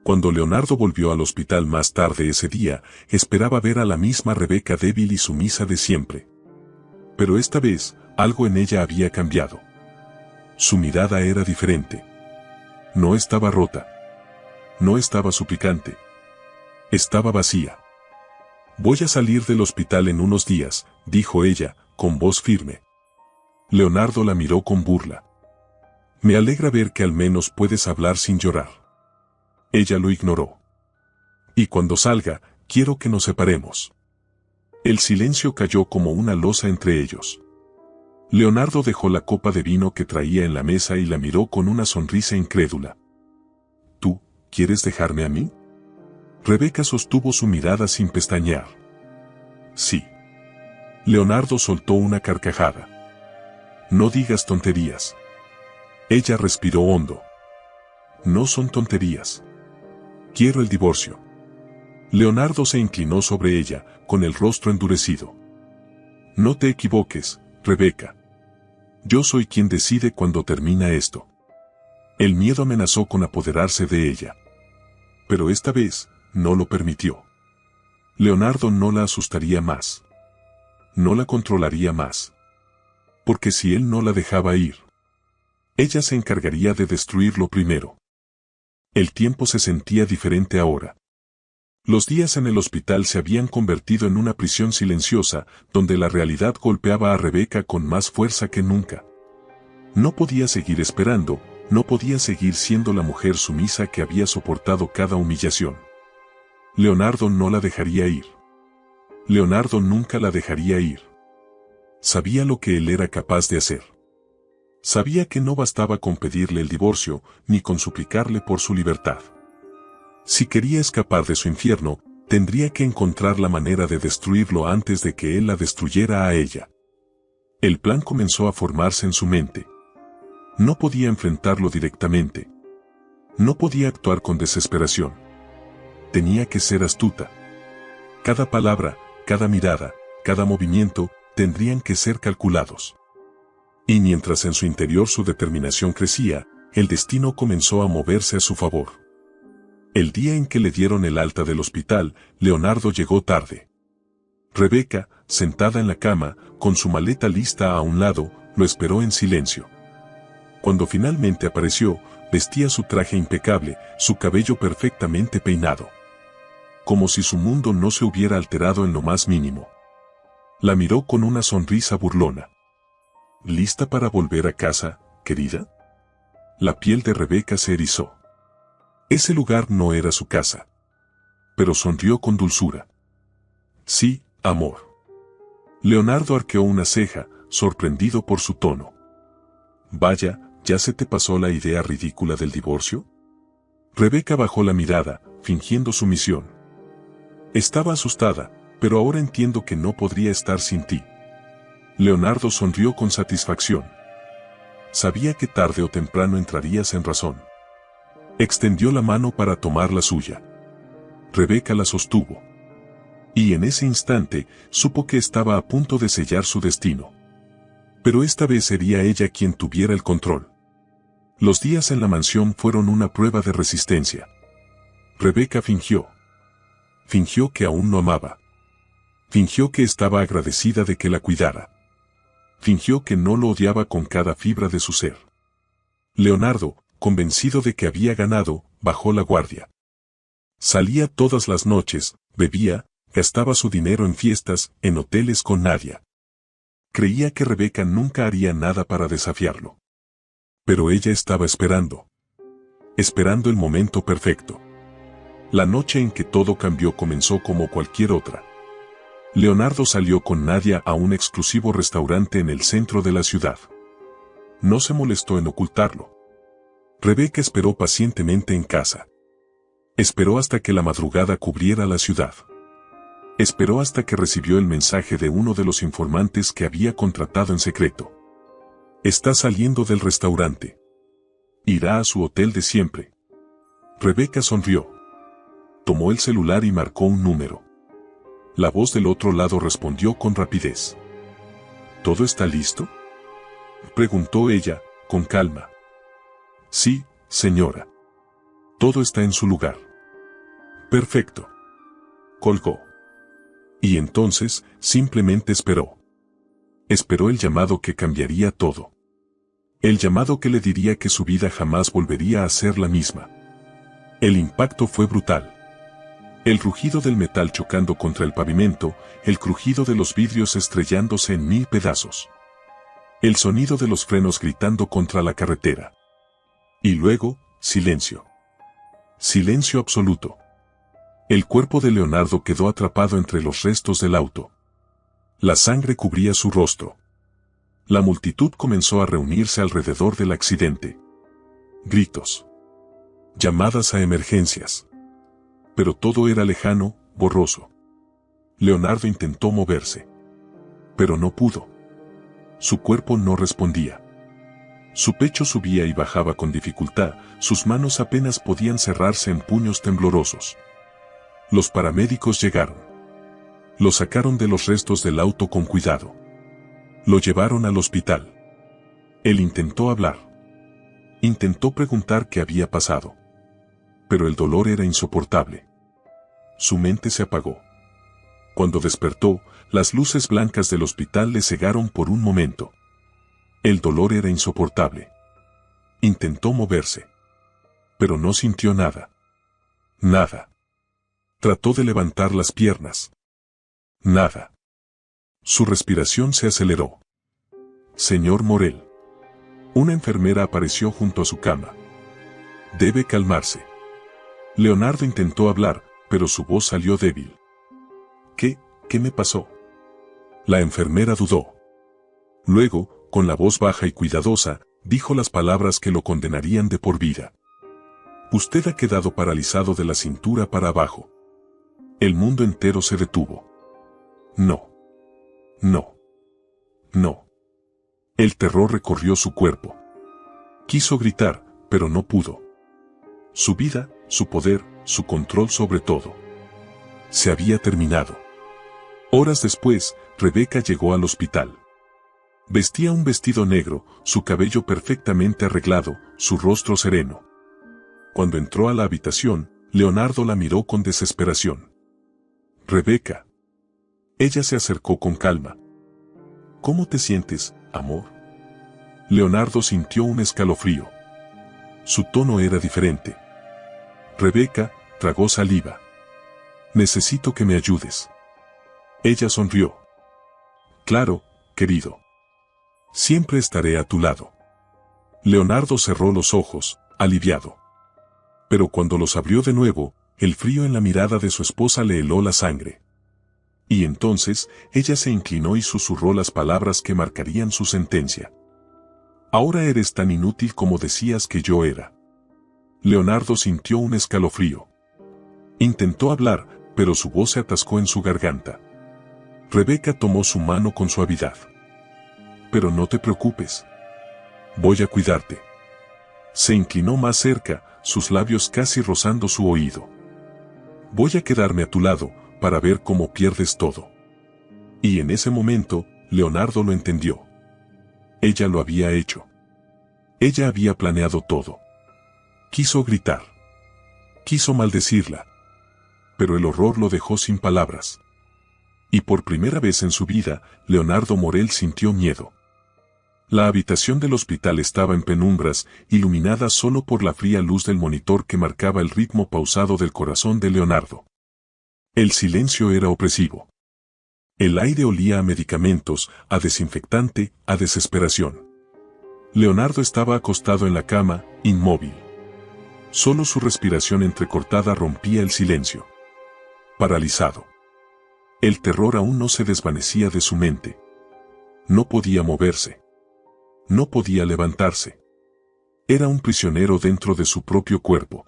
Cuando Leonardo volvió al hospital más tarde ese día, esperaba ver a la misma Rebeca débil y sumisa de siempre. Pero esta vez, algo en ella había cambiado. Su mirada era diferente. No estaba rota. No estaba suplicante. Estaba vacía. Voy a salir del hospital en unos días, dijo ella, con voz firme. Leonardo la miró con burla. Me alegra ver que al menos puedes hablar sin llorar. Ella lo ignoró. Y cuando salga, quiero que nos separemos. El silencio cayó como una losa entre ellos. Leonardo dejó la copa de vino que traía en la mesa y la miró con una sonrisa incrédula. ¿Tú, quieres dejarme a mí? Rebeca sostuvo su mirada sin pestañear. Sí. Leonardo soltó una carcajada. No digas tonterías. Ella respiró hondo. No son tonterías. Quiero el divorcio. Leonardo se inclinó sobre ella, con el rostro endurecido. No te equivoques, Rebeca. Yo soy quien decide cuándo termina esto. El miedo amenazó con apoderarse de ella. Pero esta vez, no lo permitió. Leonardo no la asustaría más. No la controlaría más. Porque si él no la dejaba ir, ella se encargaría de destruirlo primero. El tiempo se sentía diferente ahora. Los días en el hospital se habían convertido en una prisión silenciosa, donde la realidad golpeaba a Rebeca con más fuerza que nunca. No podía seguir esperando, no podía seguir siendo la mujer sumisa que había soportado cada humillación. Leonardo no la dejaría ir. Leonardo nunca la dejaría ir. Sabía lo que él era capaz de hacer. Sabía que no bastaba con pedirle el divorcio, ni con suplicarle por su libertad. Si quería escapar de su infierno, tendría que encontrar la manera de destruirlo antes de que él la destruyera a ella. El plan comenzó a formarse en su mente. No podía enfrentarlo directamente. No podía actuar con desesperación. Tenía que ser astuta. Cada palabra, cada mirada, cada movimiento, tendrían que ser calculados. Y mientras en su interior su determinación crecía, el destino comenzó a moverse a su favor. El día en que le dieron el alta del hospital, Leonardo llegó tarde. Rebeca, sentada en la cama, con su maleta lista a un lado, lo esperó en silencio. Cuando finalmente apareció, vestía su traje impecable, su cabello perfectamente peinado. Como si su mundo no se hubiera alterado en lo más mínimo. La miró con una sonrisa burlona. ¿Lista para volver a casa, querida? La piel de Rebeca se erizó. Ese lugar no era su casa. Pero sonrió con dulzura. Sí, amor. Leonardo arqueó una ceja, sorprendido por su tono. Vaya, ¿ya se te pasó la idea ridícula del divorcio? Rebeca bajó la mirada, fingiendo sumisión. Estaba asustada, pero ahora entiendo que no podría estar sin ti. Leonardo sonrió con satisfacción. Sabía que tarde o temprano entrarías en razón. Extendió la mano para tomar la suya. Rebeca la sostuvo. Y en ese instante, supo que estaba a punto de sellar su destino. Pero esta vez sería ella quien tuviera el control. Los días en la mansión fueron una prueba de resistencia. Rebeca fingió. Fingió que aún no amaba. Fingió que estaba agradecida de que la cuidara. Fingió que no lo odiaba con cada fibra de su ser. Leonardo, convencido de que había ganado, bajó la guardia. Salía todas las noches, bebía, gastaba su dinero en fiestas, en hoteles con Nadia. Creía que Rebeca nunca haría nada para desafiarlo. Pero ella estaba esperando. Esperando el momento perfecto. La noche en que todo cambió comenzó como cualquier otra. Leonardo salió con Nadia a un exclusivo restaurante en el centro de la ciudad. No se molestó en ocultarlo. Rebeca esperó pacientemente en casa. Esperó hasta que la madrugada cubriera la ciudad. Esperó hasta que recibió el mensaje de uno de los informantes que había contratado en secreto. Está saliendo del restaurante. Irá a su hotel de siempre. Rebeca sonrió. Tomó el celular y marcó un número. La voz del otro lado respondió con rapidez. ¿Todo está listo?, preguntó ella, con calma. Sí, señora. Todo está en su lugar. Perfecto. Colgó. Y entonces, simplemente esperó. Esperó el llamado que cambiaría todo. El llamado que le diría que su vida jamás volvería a ser la misma. El impacto fue brutal. El rugido del metal chocando contra el pavimento, el crujido de los vidrios estrellándose en 1000 pedazos. El sonido de los frenos gritando contra la carretera. Y luego, silencio. Silencio absoluto. El cuerpo de Leonardo quedó atrapado entre los restos del auto. La sangre cubría su rostro. La multitud comenzó a reunirse alrededor del accidente. Gritos. Llamadas a emergencias. Pero todo era lejano, borroso. Leonardo intentó moverse. Pero no pudo. Su cuerpo no respondía. Su pecho subía y bajaba con dificultad, sus manos apenas podían cerrarse en puños temblorosos. Los paramédicos llegaron. Lo sacaron de los restos del auto con cuidado. Lo llevaron al hospital. Él intentó hablar. Intentó preguntar qué había pasado. Pero el dolor era insoportable. Su mente se apagó. Cuando despertó, las luces blancas del hospital le cegaron por un momento. El dolor era insoportable. Intentó moverse. Pero no sintió nada. Nada. Trató de levantar las piernas. Nada. Su respiración se aceleró. Señor Morel. Una enfermera apareció junto a su cama. Debe calmarse. Leonardo intentó hablar, pero su voz salió débil. ¿Qué me pasó? La enfermera dudó. Luego, con la voz baja y cuidadosa, dijo las palabras que lo condenarían de por vida. Usted ha quedado paralizado de la cintura para abajo. El mundo entero se detuvo. No. No. No. El terror recorrió su cuerpo. Quiso gritar, pero no pudo. Su vida, su poder, su control sobre todo. Se había terminado. Horas después, Rebeca llegó al hospital. Vestía un vestido negro, su cabello perfectamente arreglado, su rostro sereno. Cuando entró a la habitación, Leonardo la miró con desesperación. Rebeca. Ella se acercó con calma. ¿Cómo te sientes, amor? Leonardo sintió un escalofrío. Su tono era diferente. Rebeca tragó saliva. Necesito que me ayudes. Ella sonrió. Claro, querido. Siempre estaré a tu lado. Leonardo cerró los ojos, aliviado. Pero cuando los abrió de nuevo, el frío en la mirada de su esposa le heló la sangre. Y entonces, ella se inclinó y susurró las palabras que marcarían su sentencia. Ahora eres tan inútil como decías que yo era. Leonardo sintió un escalofrío. Intentó hablar, pero su voz se atascó en su garganta. Rebeca tomó su mano con suavidad. Pero no te preocupes. Voy a cuidarte. Se inclinó más cerca, sus labios casi rozando su oído. Voy a quedarme a tu lado, para ver cómo pierdes todo. Y en ese momento, Leonardo lo entendió. Ella lo había hecho. Ella había planeado todo. Quiso gritar. Quiso maldecirla. Pero el horror lo dejó sin palabras. Y por primera vez en su vida, Leonardo Morel sintió miedo. La habitación del hospital estaba en penumbras, iluminada solo por la fría luz del monitor que marcaba el ritmo pausado del corazón de Leonardo. El silencio era opresivo. El aire olía a medicamentos, a desinfectante, a desesperación. Leonardo estaba acostado en la cama, inmóvil. Solo su respiración entrecortada rompía el silencio. Paralizado. El terror aún no se desvanecía de su mente. No podía moverse. No podía levantarse. Era un prisionero dentro de su propio cuerpo.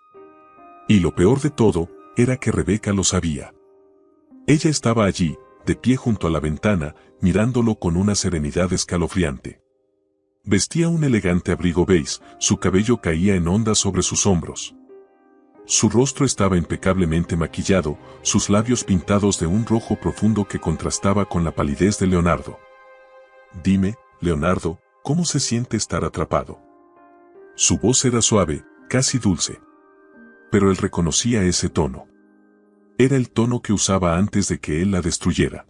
Y lo peor de todo, era que Rebeca lo sabía. Ella estaba allí, de pie junto a la ventana, mirándolo con una serenidad escalofriante. Vestía un elegante abrigo beige, su cabello caía en ondas sobre sus hombros. Su rostro estaba impecablemente maquillado, sus labios pintados de un rojo profundo que contrastaba con la palidez de Leonardo. Dime, Leonardo, ¿cómo se siente estar atrapado? Su voz era suave, casi dulce. Pero él reconocía ese tono. Era el tono que usaba antes de que él la destruyera.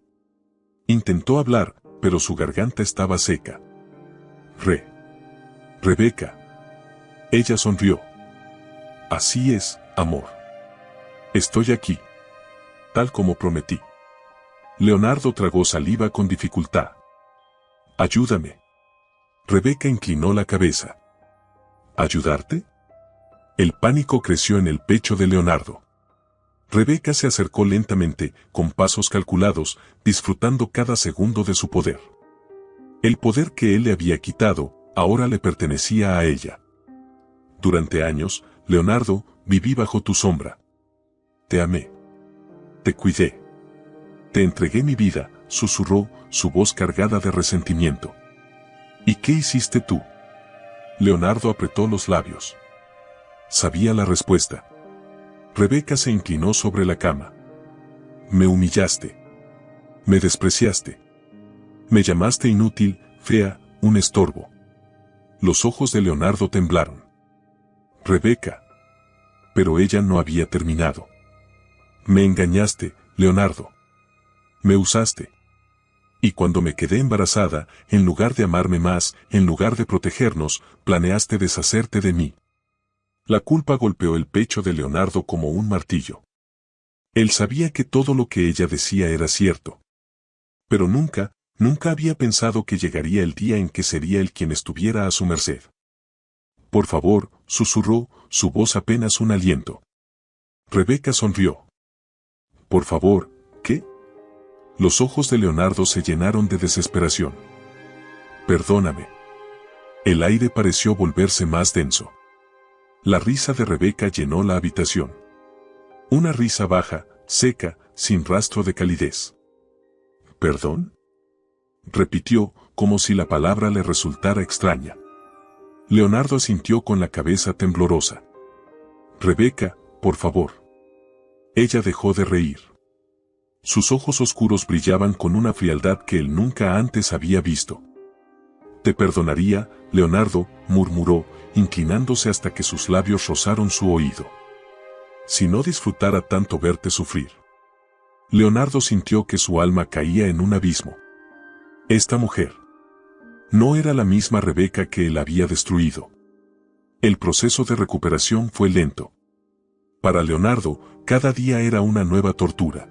Intentó hablar, pero su garganta estaba seca. Rebeca. Ella sonrió. Así es, amor. Estoy aquí. Tal como prometí. Leonardo tragó saliva con dificultad. Ayúdame. Rebeca inclinó la cabeza. ¿Ayudarte? El pánico creció en el pecho de Leonardo. Rebeca se acercó lentamente, con pasos calculados, disfrutando cada segundo de su poder. El poder que él le había quitado, ahora le pertenecía a ella. Durante años, Leonardo, viví bajo tu sombra. Te amé. Te cuidé. Te entregué mi vida, susurró, su voz cargada de resentimiento. ¿Y qué hiciste tú? Leonardo apretó los labios. Sabía la respuesta. Rebeca se inclinó sobre la cama. Me humillaste. Me despreciaste. Me llamaste inútil, fea, un estorbo. Los ojos de Leonardo temblaron. Rebeca. Pero ella no había terminado. Me engañaste, Leonardo. Me usaste. Y cuando me quedé embarazada, en lugar de amarme más, en lugar de protegernos, planeaste deshacerte de mí. La culpa golpeó el pecho de Leonardo como un martillo. Él sabía que todo lo que ella decía era cierto. Pero nunca había pensado que llegaría el día en que sería él quien estuviera a su merced. Por favor, susurró, su voz apenas un aliento. Rebeca sonrió. Por favor, ¿qué? Los ojos de Leonardo se llenaron de desesperación. Perdóname. El aire pareció volverse más denso. La risa de Rebeca llenó la habitación. Una risa baja, seca, sin rastro de calidez. ¿Perdón? Repitió, como si la palabra le resultara extraña. Leonardo asintió con la cabeza temblorosa. Rebeca, por favor. Ella dejó de reír. Sus ojos oscuros brillaban con una frialdad que él nunca antes había visto. Te perdonaría, Leonardo, murmuró, inclinándose hasta que sus labios rozaron su oído. Si no disfrutara tanto verte sufrir. Leonardo sintió que su alma caía en un abismo. Esta mujer no era la misma Rebeca que él había destruido. El proceso de recuperación fue lento. Para Leonardo, cada día era una nueva tortura.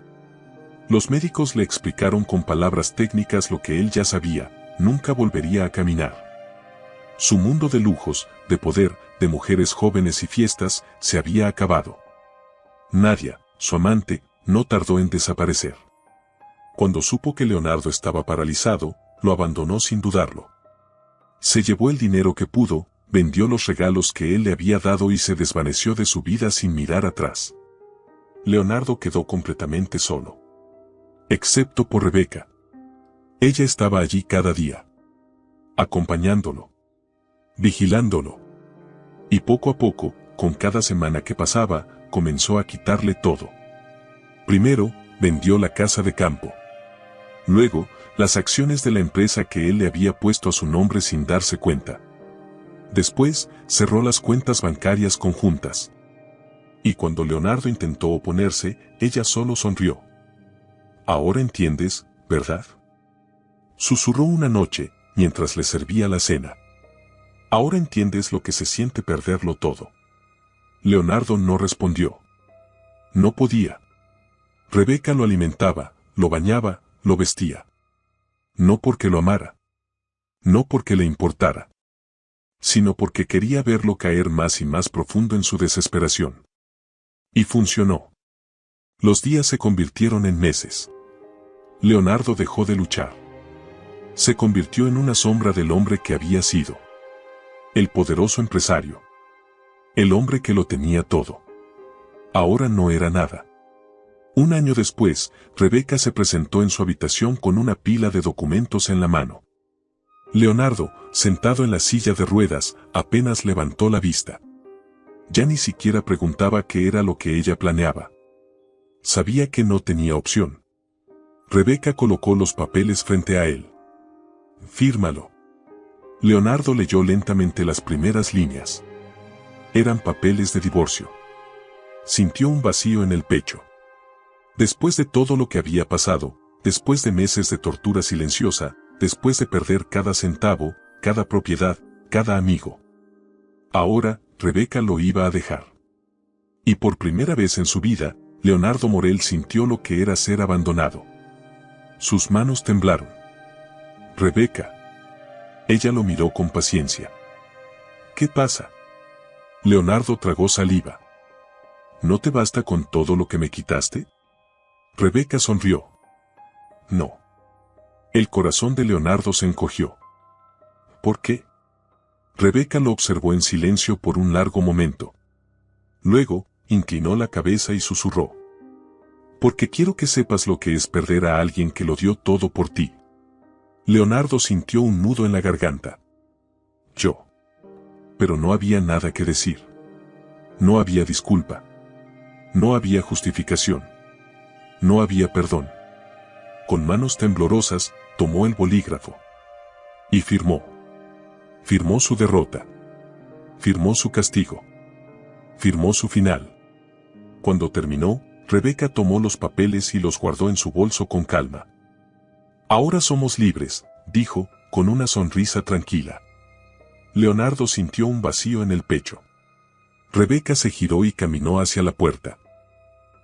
Los médicos le explicaron con palabras técnicas lo que él ya sabía: nunca volvería a caminar. Su mundo de lujos, de poder, de mujeres jóvenes y fiestas, se había acabado. Nadia, su amante, no tardó en desaparecer. Cuando supo que Leonardo estaba paralizado, lo abandonó sin dudarlo. Se llevó el dinero que pudo, vendió los regalos que él le había dado y se desvaneció de su vida sin mirar atrás. Leonardo quedó completamente solo. Excepto por Rebeca. Ella estaba allí cada día. Acompañándolo. Vigilándolo. Y poco a poco, con cada semana que pasaba, comenzó a quitarle todo. Primero, vendió la casa de campo. Luego, las acciones de la empresa que él le había puesto a su nombre sin darse cuenta. Después, cerró las cuentas bancarias conjuntas. Y cuando Leonardo intentó oponerse, ella solo sonrió. Ahora entiendes, ¿verdad? Susurró una noche, mientras le servía la cena. Ahora entiendes lo que se siente perderlo todo. Leonardo no respondió. No podía. Rebeca lo alimentaba, lo bañaba, lo vestía. No porque lo amara. No porque le importara. Sino porque quería verlo caer más y más profundo en su desesperación. Y funcionó. Los días se convirtieron en meses. Leonardo dejó de luchar. Se convirtió en una sombra del hombre que había sido. El poderoso empresario. El hombre que lo tenía todo. Ahora no era nada. Un año después, Rebeca se presentó en su habitación con una pila de documentos en la mano. Leonardo, sentado en la silla de ruedas, apenas levantó la vista. Ya ni siquiera preguntaba qué era lo que ella planeaba. Sabía que no tenía opción. Rebeca colocó los papeles frente a él. Fírmalo. Leonardo leyó lentamente las primeras líneas. Eran papeles de divorcio. Sintió un vacío en el pecho. Después de todo lo que había pasado, después de meses de tortura silenciosa, después de perder cada centavo, cada propiedad, cada amigo. Ahora, Rebeca lo iba a dejar. Y por primera vez en su vida, Leonardo Morel sintió lo que era ser abandonado. Sus manos temblaron. Rebeca. Ella lo miró con paciencia. ¿Qué pasa? Leonardo tragó saliva. ¿No te basta con todo lo que me quitaste? Rebeca sonrió. No. El corazón de Leonardo se encogió. ¿Por qué? Rebeca lo observó en silencio por un largo momento. Luego, inclinó la cabeza y susurró. Porque quiero que sepas lo que es perder a alguien que lo dio todo por ti. Leonardo sintió un nudo en la garganta. Yo. Pero no había nada que decir. No había disculpa. No había justificación. No había perdón. Con manos temblorosas, tomó el bolígrafo. Y firmó. Firmó su derrota. Firmó su castigo. Firmó su final. Cuando terminó, Rebeca tomó los papeles y los guardó en su bolso con calma. Ahora somos libres, dijo, con una sonrisa tranquila. Leonardo sintió un vacío en el pecho. Rebeca se giró y caminó hacia la puerta.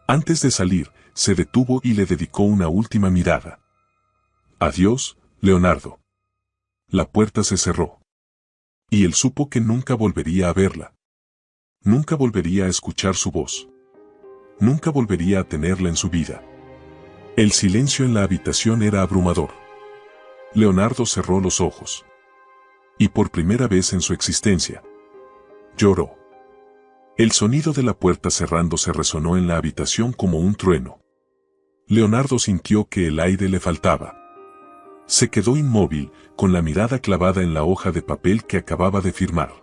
Antes de salir, se detuvo y le dedicó una última mirada. Adiós, Leonardo. La puerta se cerró. Y él supo que nunca volvería a verla. Nunca volvería a escuchar su voz. Nunca volvería a tenerla en su vida. El silencio en la habitación era abrumador. Leonardo cerró los ojos. Y por primera vez en su existencia, lloró. El sonido de la puerta cerrándose resonó en la habitación como un trueno. Leonardo sintió que el aire le faltaba. Se quedó inmóvil, con la mirada clavada en la hoja de papel que acababa de firmar.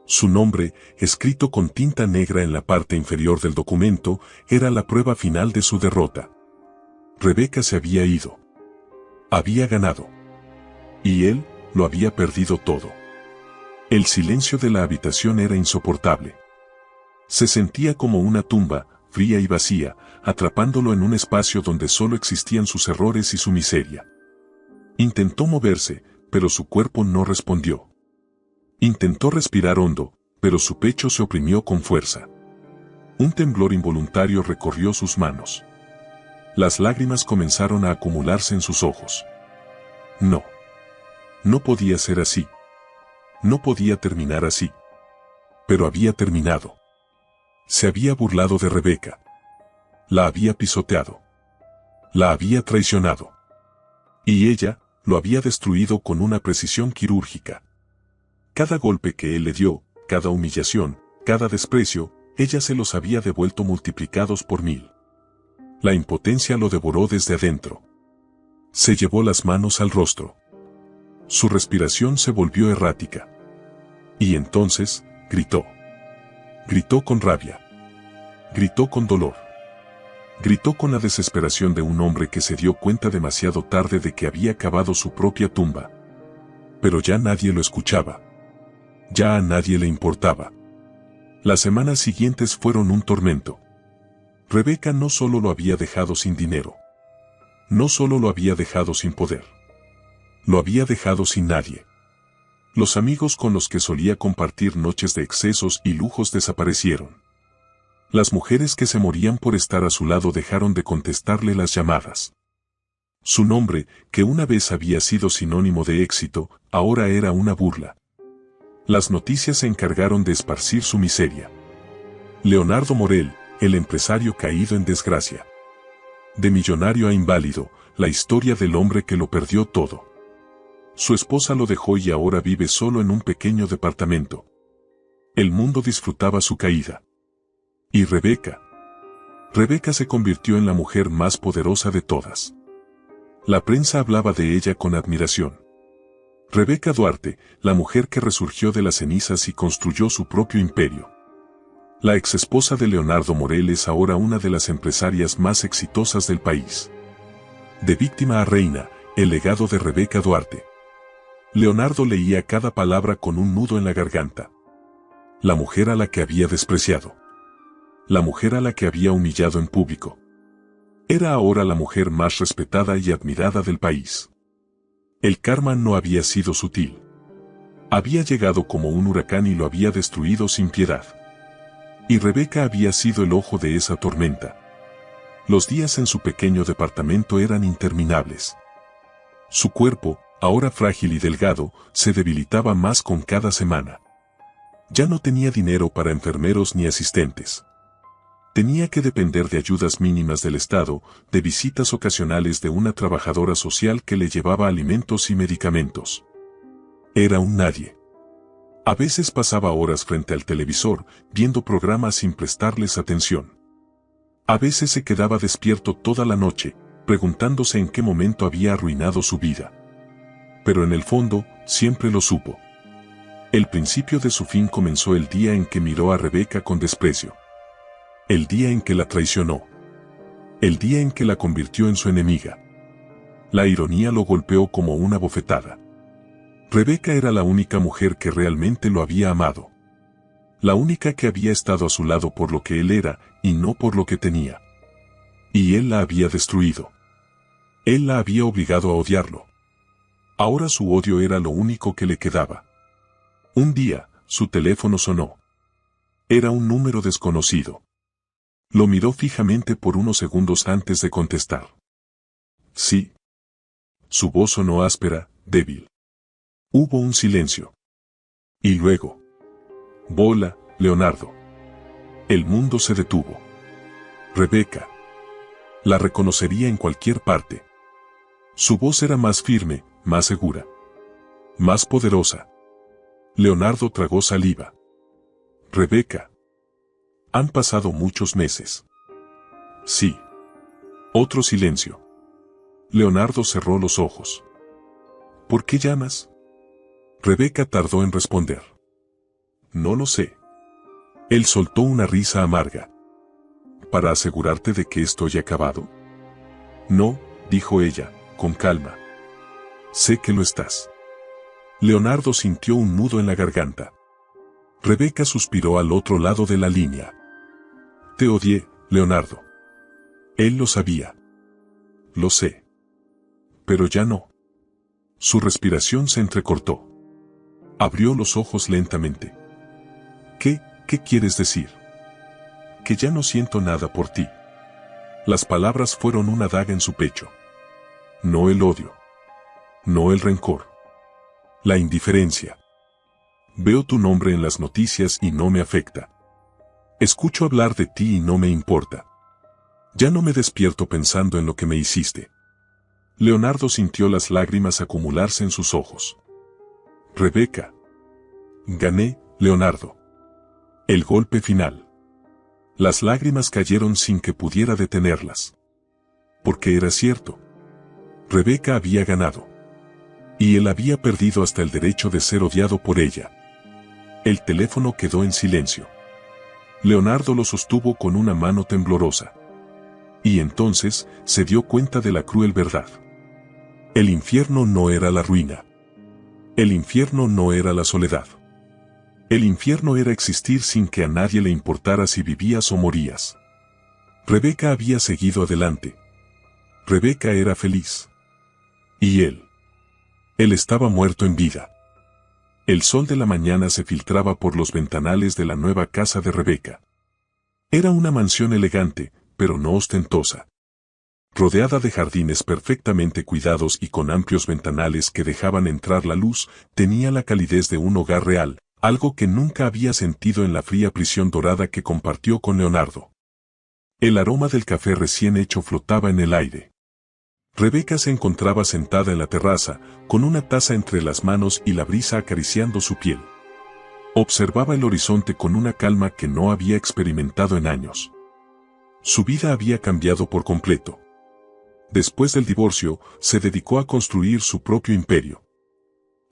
Su nombre, escrito con tinta negra en la parte inferior del documento, era la prueba final de su derrota. Rebeca se había ido. Había ganado. Y él, lo había perdido todo. El silencio de la habitación era insoportable. Se sentía como una tumba, fría y vacía, atrapándolo en un espacio donde solo existían sus errores y su miseria. Intentó moverse, pero su cuerpo no respondió. Intentó respirar hondo, pero su pecho se oprimió con fuerza. Un temblor involuntario recorrió sus manos. Las lágrimas comenzaron a acumularse en sus ojos. No. No podía ser así. No podía terminar así. Pero había terminado. Se había burlado de Rebeca. La había pisoteado. La había traicionado. Y ella, lo había destruido con una precisión quirúrgica. Cada golpe que él le dio, cada humillación, cada desprecio, ella se los había devuelto multiplicados por 1000. La impotencia lo devoró desde adentro. Se llevó las manos al rostro. Su respiración se volvió errática. Y entonces, gritó. Gritó con rabia. Gritó con dolor. Gritó con la desesperación de un hombre que se dio cuenta demasiado tarde de que había cavado su propia tumba. Pero ya nadie lo escuchaba. Ya a nadie le importaba. Las semanas siguientes fueron un tormento. Rebeca no solo lo había dejado sin dinero. No solo lo había dejado sin poder. Lo había dejado sin nadie. Los amigos con los que solía compartir noches de excesos y lujos desaparecieron. Las mujeres que se morían por estar a su lado dejaron de contestarle las llamadas. Su nombre, que una vez había sido sinónimo de éxito, ahora era una burla. Las noticias se encargaron de esparcir su miseria. Leonardo Morel, el empresario caído en desgracia. De millonario a inválido, la historia del hombre que lo perdió todo. Su esposa lo dejó y ahora vive solo en un pequeño departamento. El mundo disfrutaba su caída. Y Rebeca. Rebeca se convirtió en la mujer más poderosa de todas. La prensa hablaba de ella con admiración. Rebeca Duarte, la mujer que resurgió de las cenizas y construyó su propio imperio. La exesposa de Leonardo Morel es ahora una de las empresarias más exitosas del país. De víctima a reina, el legado de Rebeca Duarte. Leonardo leía cada palabra con un nudo en la garganta. La mujer a la que había despreciado. La mujer a la que había humillado en público. Era ahora la mujer más respetada y admirada del país. El karma no había sido sutil. Había llegado como un huracán y lo había destruido sin piedad. Y Rebeca había sido el ojo de esa tormenta. Los días en su pequeño departamento eran interminables. Su cuerpo, ahora frágil y delgado, se debilitaba más con cada semana. Ya no tenía dinero para enfermeros ni asistentes. Tenía que depender de ayudas mínimas del Estado, de visitas ocasionales de una trabajadora social que le llevaba alimentos y medicamentos. Era un nadie. A veces pasaba horas frente al televisor, viendo programas sin prestarles atención. A veces se quedaba despierto toda la noche, preguntándose en qué momento había arruinado su vida. Pero en el fondo, siempre lo supo. El principio de su fin comenzó el día en que miró a Rebeca con desprecio. El día en que la traicionó. El día en que la convirtió en su enemiga. La ironía lo golpeó como una bofetada. Rebeca era la única mujer que realmente lo había amado. La única que había estado a su lado por lo que él era y no por lo que tenía. Y él la había destruido. Él la había obligado a odiarlo. Ahora su odio era lo único que le quedaba. Un día, su teléfono sonó. Era un número desconocido. Lo miró fijamente por unos segundos antes de contestar. Sí. Su voz sonó áspera, débil. Hubo un silencio. Y luego. Bola, Leonardo. El mundo se detuvo. Rebeca. La reconocería en cualquier parte. Su voz era más firme, más segura. Más poderosa. Leonardo tragó saliva. Rebeca. Han pasado muchos meses. Sí. Otro silencio. Leonardo cerró los ojos. ¿Por qué llamas? Rebeca tardó en responder. No lo sé. Él soltó una risa amarga. ¿Para asegurarte de que estoy acabado? No, dijo ella, con calma. Sé que lo estás. Leonardo sintió un nudo en la garganta. Rebeca suspiró al otro lado de la línea. Te odié, Leonardo. Él lo sabía. Lo sé. Pero ya no. Su respiración se entrecortó. Abrió los ojos lentamente. ¿Qué quieres decir? Que ya no siento nada por ti. Las palabras fueron una daga en su pecho. No el odio. No el rencor. La indiferencia. Veo tu nombre en las noticias y no me afecta. Escucho hablar de ti y no me importa. Ya no me despierto pensando en lo que me hiciste. Leonardo sintió las lágrimas acumularse en sus ojos. Rebeca. Gané, Leonardo. El golpe final. Las lágrimas cayeron sin que pudiera detenerlas. Porque era cierto. Rebeca había ganado. Y él había perdido hasta el derecho de ser odiado por ella. El teléfono quedó en silencio. Leonardo lo sostuvo con una mano temblorosa. Y entonces se dio cuenta de la cruel verdad. El infierno no era la ruina. El infierno no era la soledad. El infierno era existir sin que a nadie le importara si vivías o morías. Rebeca había seguido adelante. Rebeca era feliz. Y él. Él estaba muerto en vida. El sol de la mañana se filtraba por los ventanales de la nueva casa de Rebeca. Era una mansión elegante, pero no ostentosa. Rodeada de jardines perfectamente cuidados y con amplios ventanales que dejaban entrar la luz, tenía la calidez de un hogar real, algo que nunca había sentido en la fría prisión dorada que compartió con Leonardo. El aroma del café recién hecho flotaba en el aire. Rebeca se encontraba sentada en la terraza, con una taza entre las manos y la brisa acariciando su piel. Observaba el horizonte con una calma que no había experimentado en años. Su vida había cambiado por completo. Después del divorcio, se dedicó a construir su propio imperio.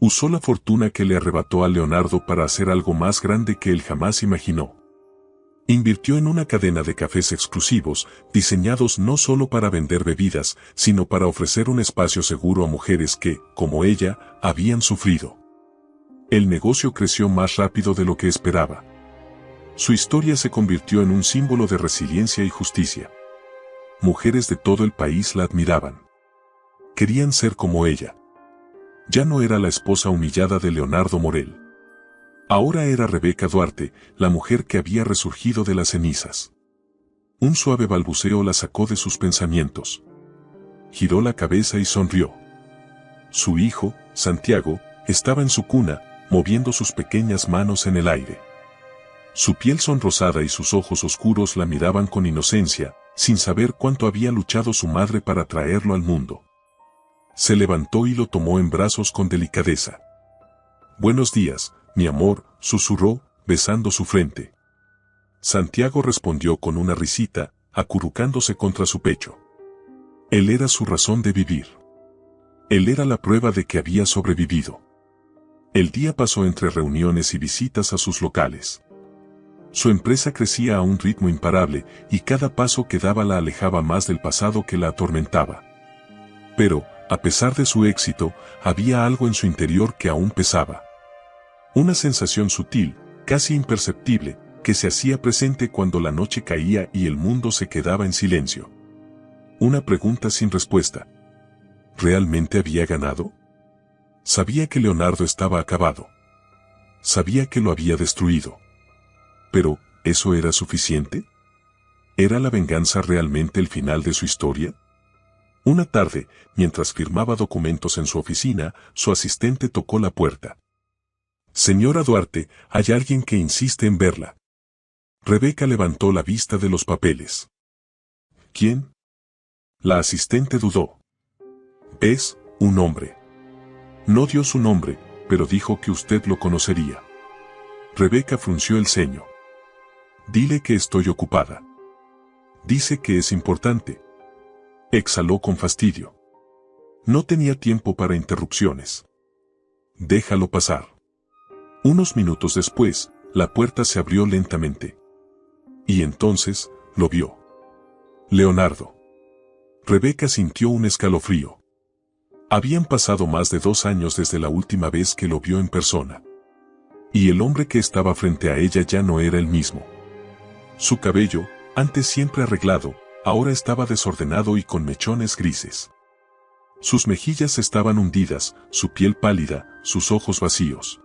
Usó la fortuna que le arrebató a Leonardo para hacer algo más grande que él jamás imaginó. Invirtió en una cadena de cafés exclusivos, diseñados no solo para vender bebidas, sino para ofrecer un espacio seguro a mujeres que, como ella, habían sufrido. El negocio creció más rápido de lo que esperaba. Su historia se convirtió en un símbolo de resiliencia y justicia. Mujeres de todo el país la admiraban. Querían ser como ella. Ya no era la esposa humillada de Leonardo Morel. Ahora era Rebeca Duarte, la mujer que había resurgido de las cenizas. Un suave balbuceo la sacó de sus pensamientos. Giró la cabeza y sonrió. Su hijo, Santiago, estaba en su cuna, moviendo sus pequeñas manos en el aire. Su piel sonrosada y sus ojos oscuros la miraban con inocencia, sin saber cuánto había luchado su madre para traerlo al mundo. Se levantó y lo tomó en brazos con delicadeza. Buenos días, mi amor, susurró, besando su frente. Santiago respondió con una risita, acurrucándose contra su pecho. Él era su razón de vivir. Él era la prueba de que había sobrevivido. El día pasó entre reuniones y visitas a sus locales. Su empresa crecía a un ritmo imparable y cada paso que daba la alejaba más del pasado que la atormentaba. Pero, A pesar de su éxito, había algo en su interior que aún pesaba. Una sensación sutil, casi imperceptible, que se hacía presente cuando la noche caía y el mundo se quedaba en silencio. Una pregunta sin respuesta. ¿Realmente había ganado? Sabía que Leonardo estaba acabado. Sabía que lo había destruido. Pero, ¿eso era suficiente? ¿Era la venganza realmente el final de su historia? Una tarde, mientras firmaba documentos en su oficina, su asistente tocó la puerta. Señora Duarte, hay alguien que insiste en verla. Rebeca levantó la vista de los papeles. ¿Quién? La asistente dudó. Es un hombre. No dio su nombre, pero dijo que usted lo conocería. Rebeca frunció el ceño. Dile que estoy ocupada. Dice que es importante. Exhaló con fastidio. No tenía tiempo para interrupciones. Déjalo pasar. Unos minutos después, la puerta se abrió lentamente. Y entonces, lo vio. Leonardo. Rebeca sintió un escalofrío. Habían pasado más de 2 años desde la última vez que lo vio en persona. Y el hombre que estaba frente a ella ya no era el mismo. Su cabello, antes siempre arreglado, ahora estaba desordenado y con mechones grises. Sus mejillas estaban hundidas, su piel pálida, sus ojos vacíos.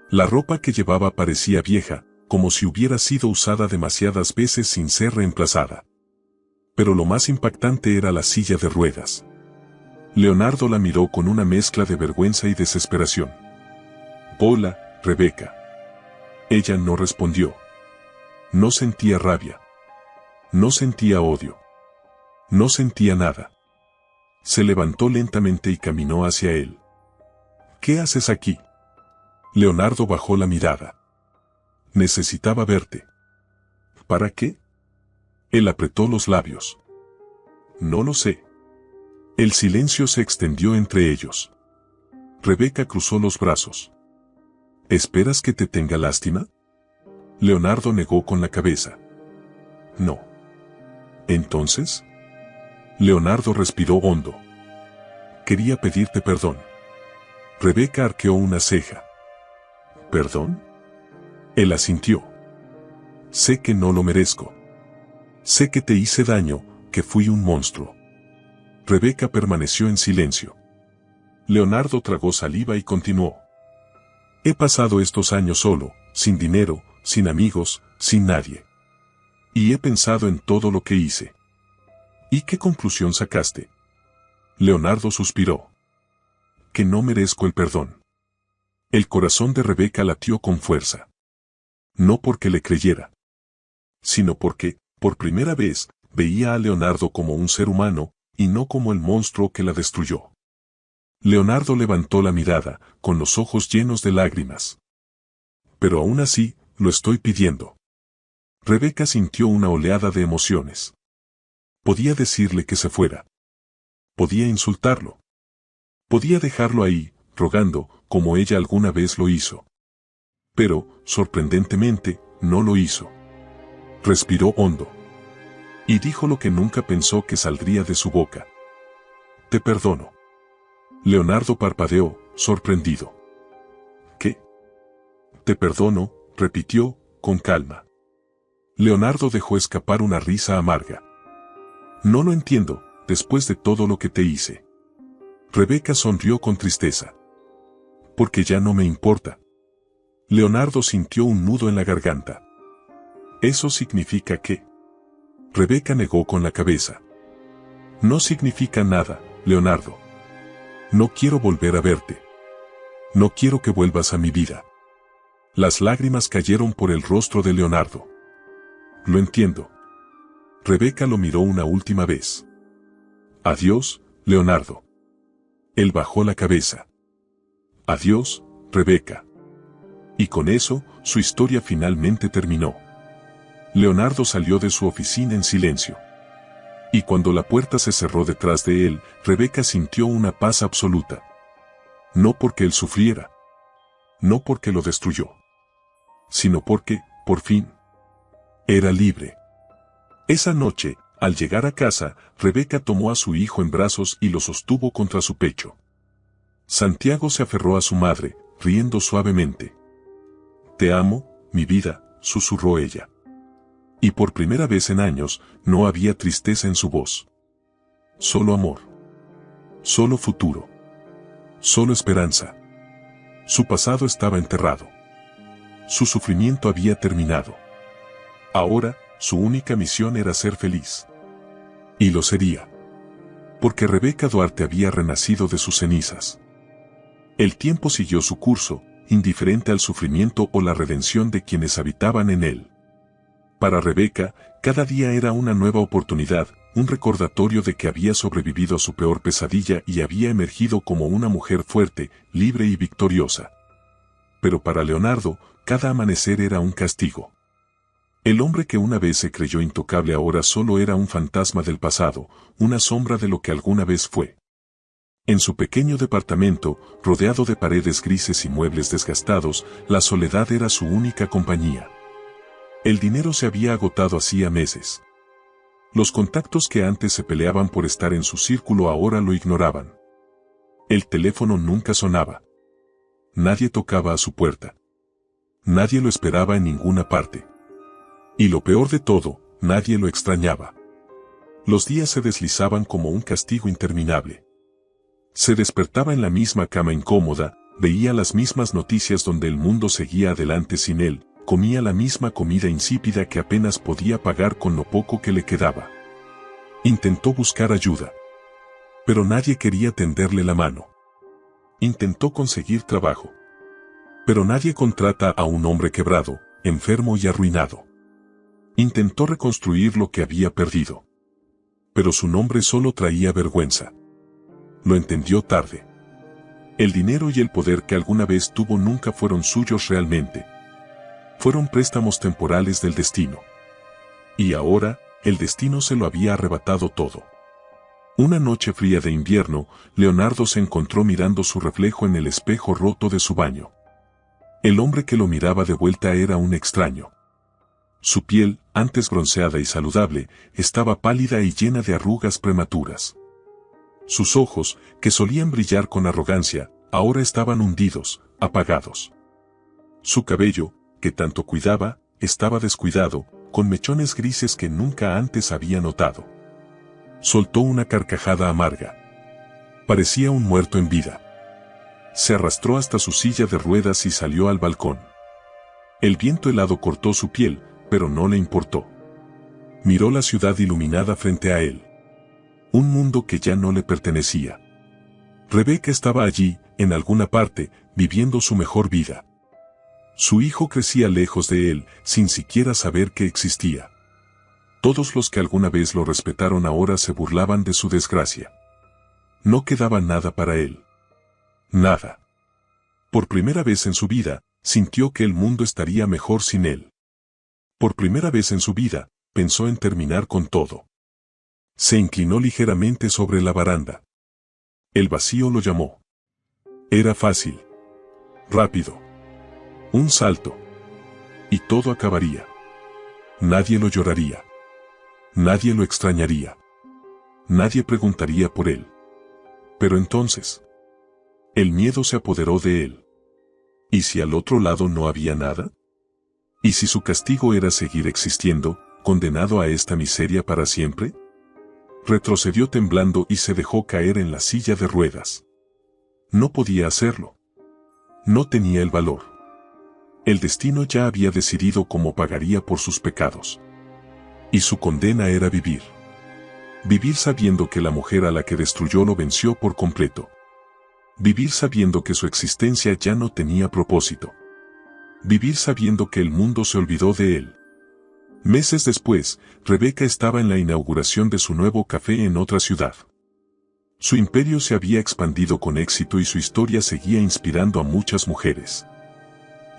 La ropa que llevaba parecía vieja, como si hubiera sido usada demasiadas veces sin ser reemplazada. Pero lo más impactante era la silla de ruedas. Leonardo la miró con una mezcla de vergüenza y desesperación. Hola, Rebeca. Ella no respondió. No sentía rabia. No sentía odio. No sentía nada. Se levantó lentamente y caminó hacia él. ¿Qué haces aquí? Leonardo bajó la mirada. Necesitaba verte. ¿Para qué? Él apretó los labios. No lo sé. El silencio se extendió entre ellos. Rebeca cruzó los brazos. ¿Esperas que te tenga lástima? Leonardo negó con la cabeza. No. ¿Entonces? Leonardo respiró hondo. Quería pedirte perdón. Rebeca arqueó una ceja. ¿Perdón? Él asintió. Sé que no lo merezco. Sé que te hice daño, que fui un monstruo. Rebeca permaneció en silencio. Leonardo tragó saliva y continuó. He pasado estos años solo, sin dinero, sin amigos, sin nadie. Y he pensado en todo lo que hice. ¿Y qué conclusión sacaste? Leonardo suspiró. Que no merezco el perdón. El corazón de Rebeca latió con fuerza. No porque le creyera, sino porque, por primera vez, veía a Leonardo como un ser humano, y no como el monstruo que la destruyó. Leonardo levantó la mirada, con los ojos llenos de lágrimas. Pero aún así, lo estoy pidiendo. Rebeca sintió una oleada de emociones. Podía decirle que se fuera. Podía insultarlo. Podía dejarlo ahí, rogando, como ella alguna vez lo hizo. Pero, sorprendentemente, no lo hizo. Respiró hondo. Y dijo lo que nunca pensó que saldría de su boca. Te perdono. Leonardo parpadeó, sorprendido. ¿Qué? Te perdono, repitió, con calma. Leonardo dejó escapar una risa amarga. No lo entiendo, después de todo lo que te hice. Rebeca sonrió con tristeza. Porque ya no me importa. Leonardo sintió un nudo en la garganta. ¿Eso significa qué? Rebeca negó con la cabeza. No significa nada, Leonardo. No quiero volver a verte. No quiero que vuelvas a mi vida. Las lágrimas cayeron por el rostro de Leonardo. Lo entiendo. Rebeca lo miró una última vez. Adiós, Leonardo. Él bajó la cabeza. Adiós, Rebeca. Y con eso, su historia finalmente terminó. Leonardo salió de su oficina en silencio. Y cuando la puerta se cerró detrás de él, Rebeca sintió una paz absoluta. No porque él sufriera. No porque lo destruyó. Sino porque, por fin, era libre. Esa noche, Al llegar a casa, Rebeca tomó a su hijo en brazos y lo sostuvo contra su pecho. Santiago se aferró a su madre, riendo suavemente. «Te amo, mi vida», susurró ella. Y por primera vez en años, no había tristeza en su voz. Solo amor. Solo futuro. Solo esperanza. Su pasado estaba enterrado. Su sufrimiento había terminado. Ahora, su única misión era ser feliz. Y lo sería. Porque Rebeca Duarte había renacido de sus cenizas. El tiempo siguió su curso, indiferente al sufrimiento o la redención de quienes habitaban en él. Para Rebeca, cada día era una nueva oportunidad, un recordatorio de que había sobrevivido a su peor pesadilla y había emergido como una mujer fuerte, libre y victoriosa. Pero para Leonardo, cada amanecer era un castigo. El hombre que una vez se creyó intocable ahora solo era un fantasma del pasado, una sombra de lo que alguna vez fue. En su pequeño departamento, rodeado de paredes grises y muebles desgastados, la soledad era su única compañía. El dinero se había agotado hacía meses. Los contactos que antes se peleaban por estar en su círculo ahora lo ignoraban. El teléfono nunca sonaba. Nadie tocaba a su puerta. Nadie lo esperaba en ninguna parte. Y lo peor de todo, nadie lo extrañaba. Los días se deslizaban como un castigo interminable. Se despertaba en la misma cama incómoda, veía las mismas noticias donde el mundo seguía adelante sin él, comía la misma comida insípida que apenas podía pagar con lo poco que le quedaba. Intentó buscar ayuda. Pero nadie quería tenderle la mano. Intentó conseguir trabajo. Pero nadie contrata a un hombre quebrado, enfermo y arruinado. Intentó reconstruir lo que había perdido. Pero su nombre solo traía vergüenza. Lo entendió tarde. El dinero y el poder que alguna vez tuvo nunca fueron suyos realmente. Fueron préstamos temporales del destino. Y ahora, el destino se lo había arrebatado todo. Una noche fría de invierno, Leonardo se encontró mirando su reflejo en el espejo roto de su baño. El hombre que lo miraba de vuelta era un extraño. Su piel, antes bronceada y saludable, estaba pálida y llena de arrugas prematuras. Sus ojos, que solían brillar con arrogancia, ahora estaban hundidos, apagados. Su cabello, que tanto cuidaba, estaba descuidado, con mechones grises que nunca antes había notado. Soltó una carcajada amarga. Parecía un muerto en vida. Se arrastró hasta su silla de ruedas y salió al balcón. El viento helado cortó su piel, pero no le importó. Miró la ciudad iluminada frente a él. Un mundo que ya no le pertenecía. Rebeca estaba allí, en alguna parte, viviendo su mejor vida. Su hijo crecía lejos de él, sin siquiera saber que existía. Todos los que alguna vez lo respetaron ahora se burlaban de su desgracia. No quedaba nada para él. Nada. Por primera vez en su vida, sintió que el mundo estaría mejor sin él. Por primera vez en su vida, pensó en terminar con todo. Se inclinó ligeramente sobre la baranda. El vacío lo llamó. Era fácil. Rápido. Un salto. Y todo acabaría. Nadie lo lloraría. Nadie lo extrañaría. Nadie preguntaría por él. Pero entonces, el miedo se apoderó de él. ¿Y si al otro lado no había nada? ¿Y si su castigo era seguir existiendo, condenado a esta miseria para siempre? Retrocedió temblando y se dejó caer en la silla de ruedas. No podía hacerlo. No tenía el valor. El destino ya había decidido cómo pagaría por sus pecados. Y su condena era vivir. Vivir sabiendo que la mujer a la que destruyó lo venció por completo. Vivir sabiendo que su existencia ya no tenía propósito. Vivir sabiendo que el mundo se olvidó de él. Meses después, Rebeca estaba en la inauguración de su nuevo café en otra ciudad. Su imperio se había expandido con éxito y su historia seguía inspirando a muchas mujeres.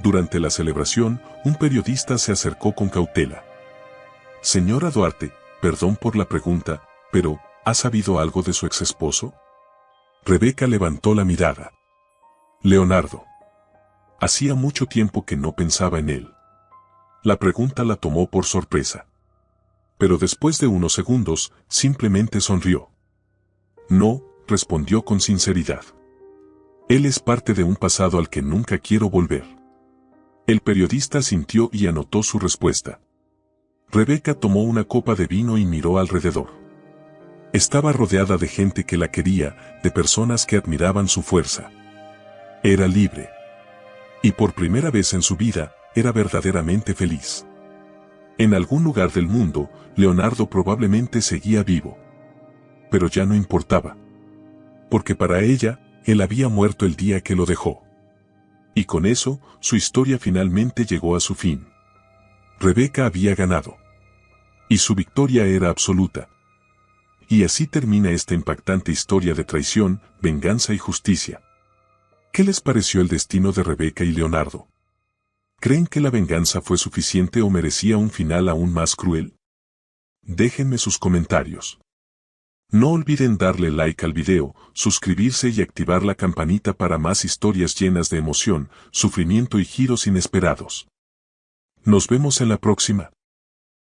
Durante la celebración, un periodista se acercó con cautela. Señora Duarte, perdón por la pregunta, pero, ¿ha sabido algo de su exesposo? Rebeca levantó la mirada. Leonardo. Hacía mucho tiempo que no pensaba en él. La pregunta la tomó por sorpresa. Pero después de unos segundos, simplemente sonrió. No, respondió con sinceridad. Él es parte de un pasado al que nunca quiero volver. El periodista asintió y anotó su respuesta. Rebeca tomó una copa de vino y miró alrededor. Estaba rodeada de gente que la quería, de personas que admiraban su fuerza. Era libre. Y por primera vez en su vida, era verdaderamente feliz. En algún lugar del mundo, Leonardo probablemente seguía vivo. Pero ya no importaba. Porque para ella, él había muerto el día que lo dejó. Y con eso, su historia finalmente llegó a su fin. Rebeca había ganado. Y su victoria era absoluta. Y así termina esta impactante historia de traición, venganza y justicia. ¿Qué les pareció el destino de Rebeca y Leonardo? ¿Creen que la venganza fue suficiente o merecía un final aún más cruel? Déjenme sus comentarios. No olviden darle like al video, suscribirse y activar la campanita para más historias llenas de emoción, sufrimiento y giros inesperados. Nos vemos en la próxima.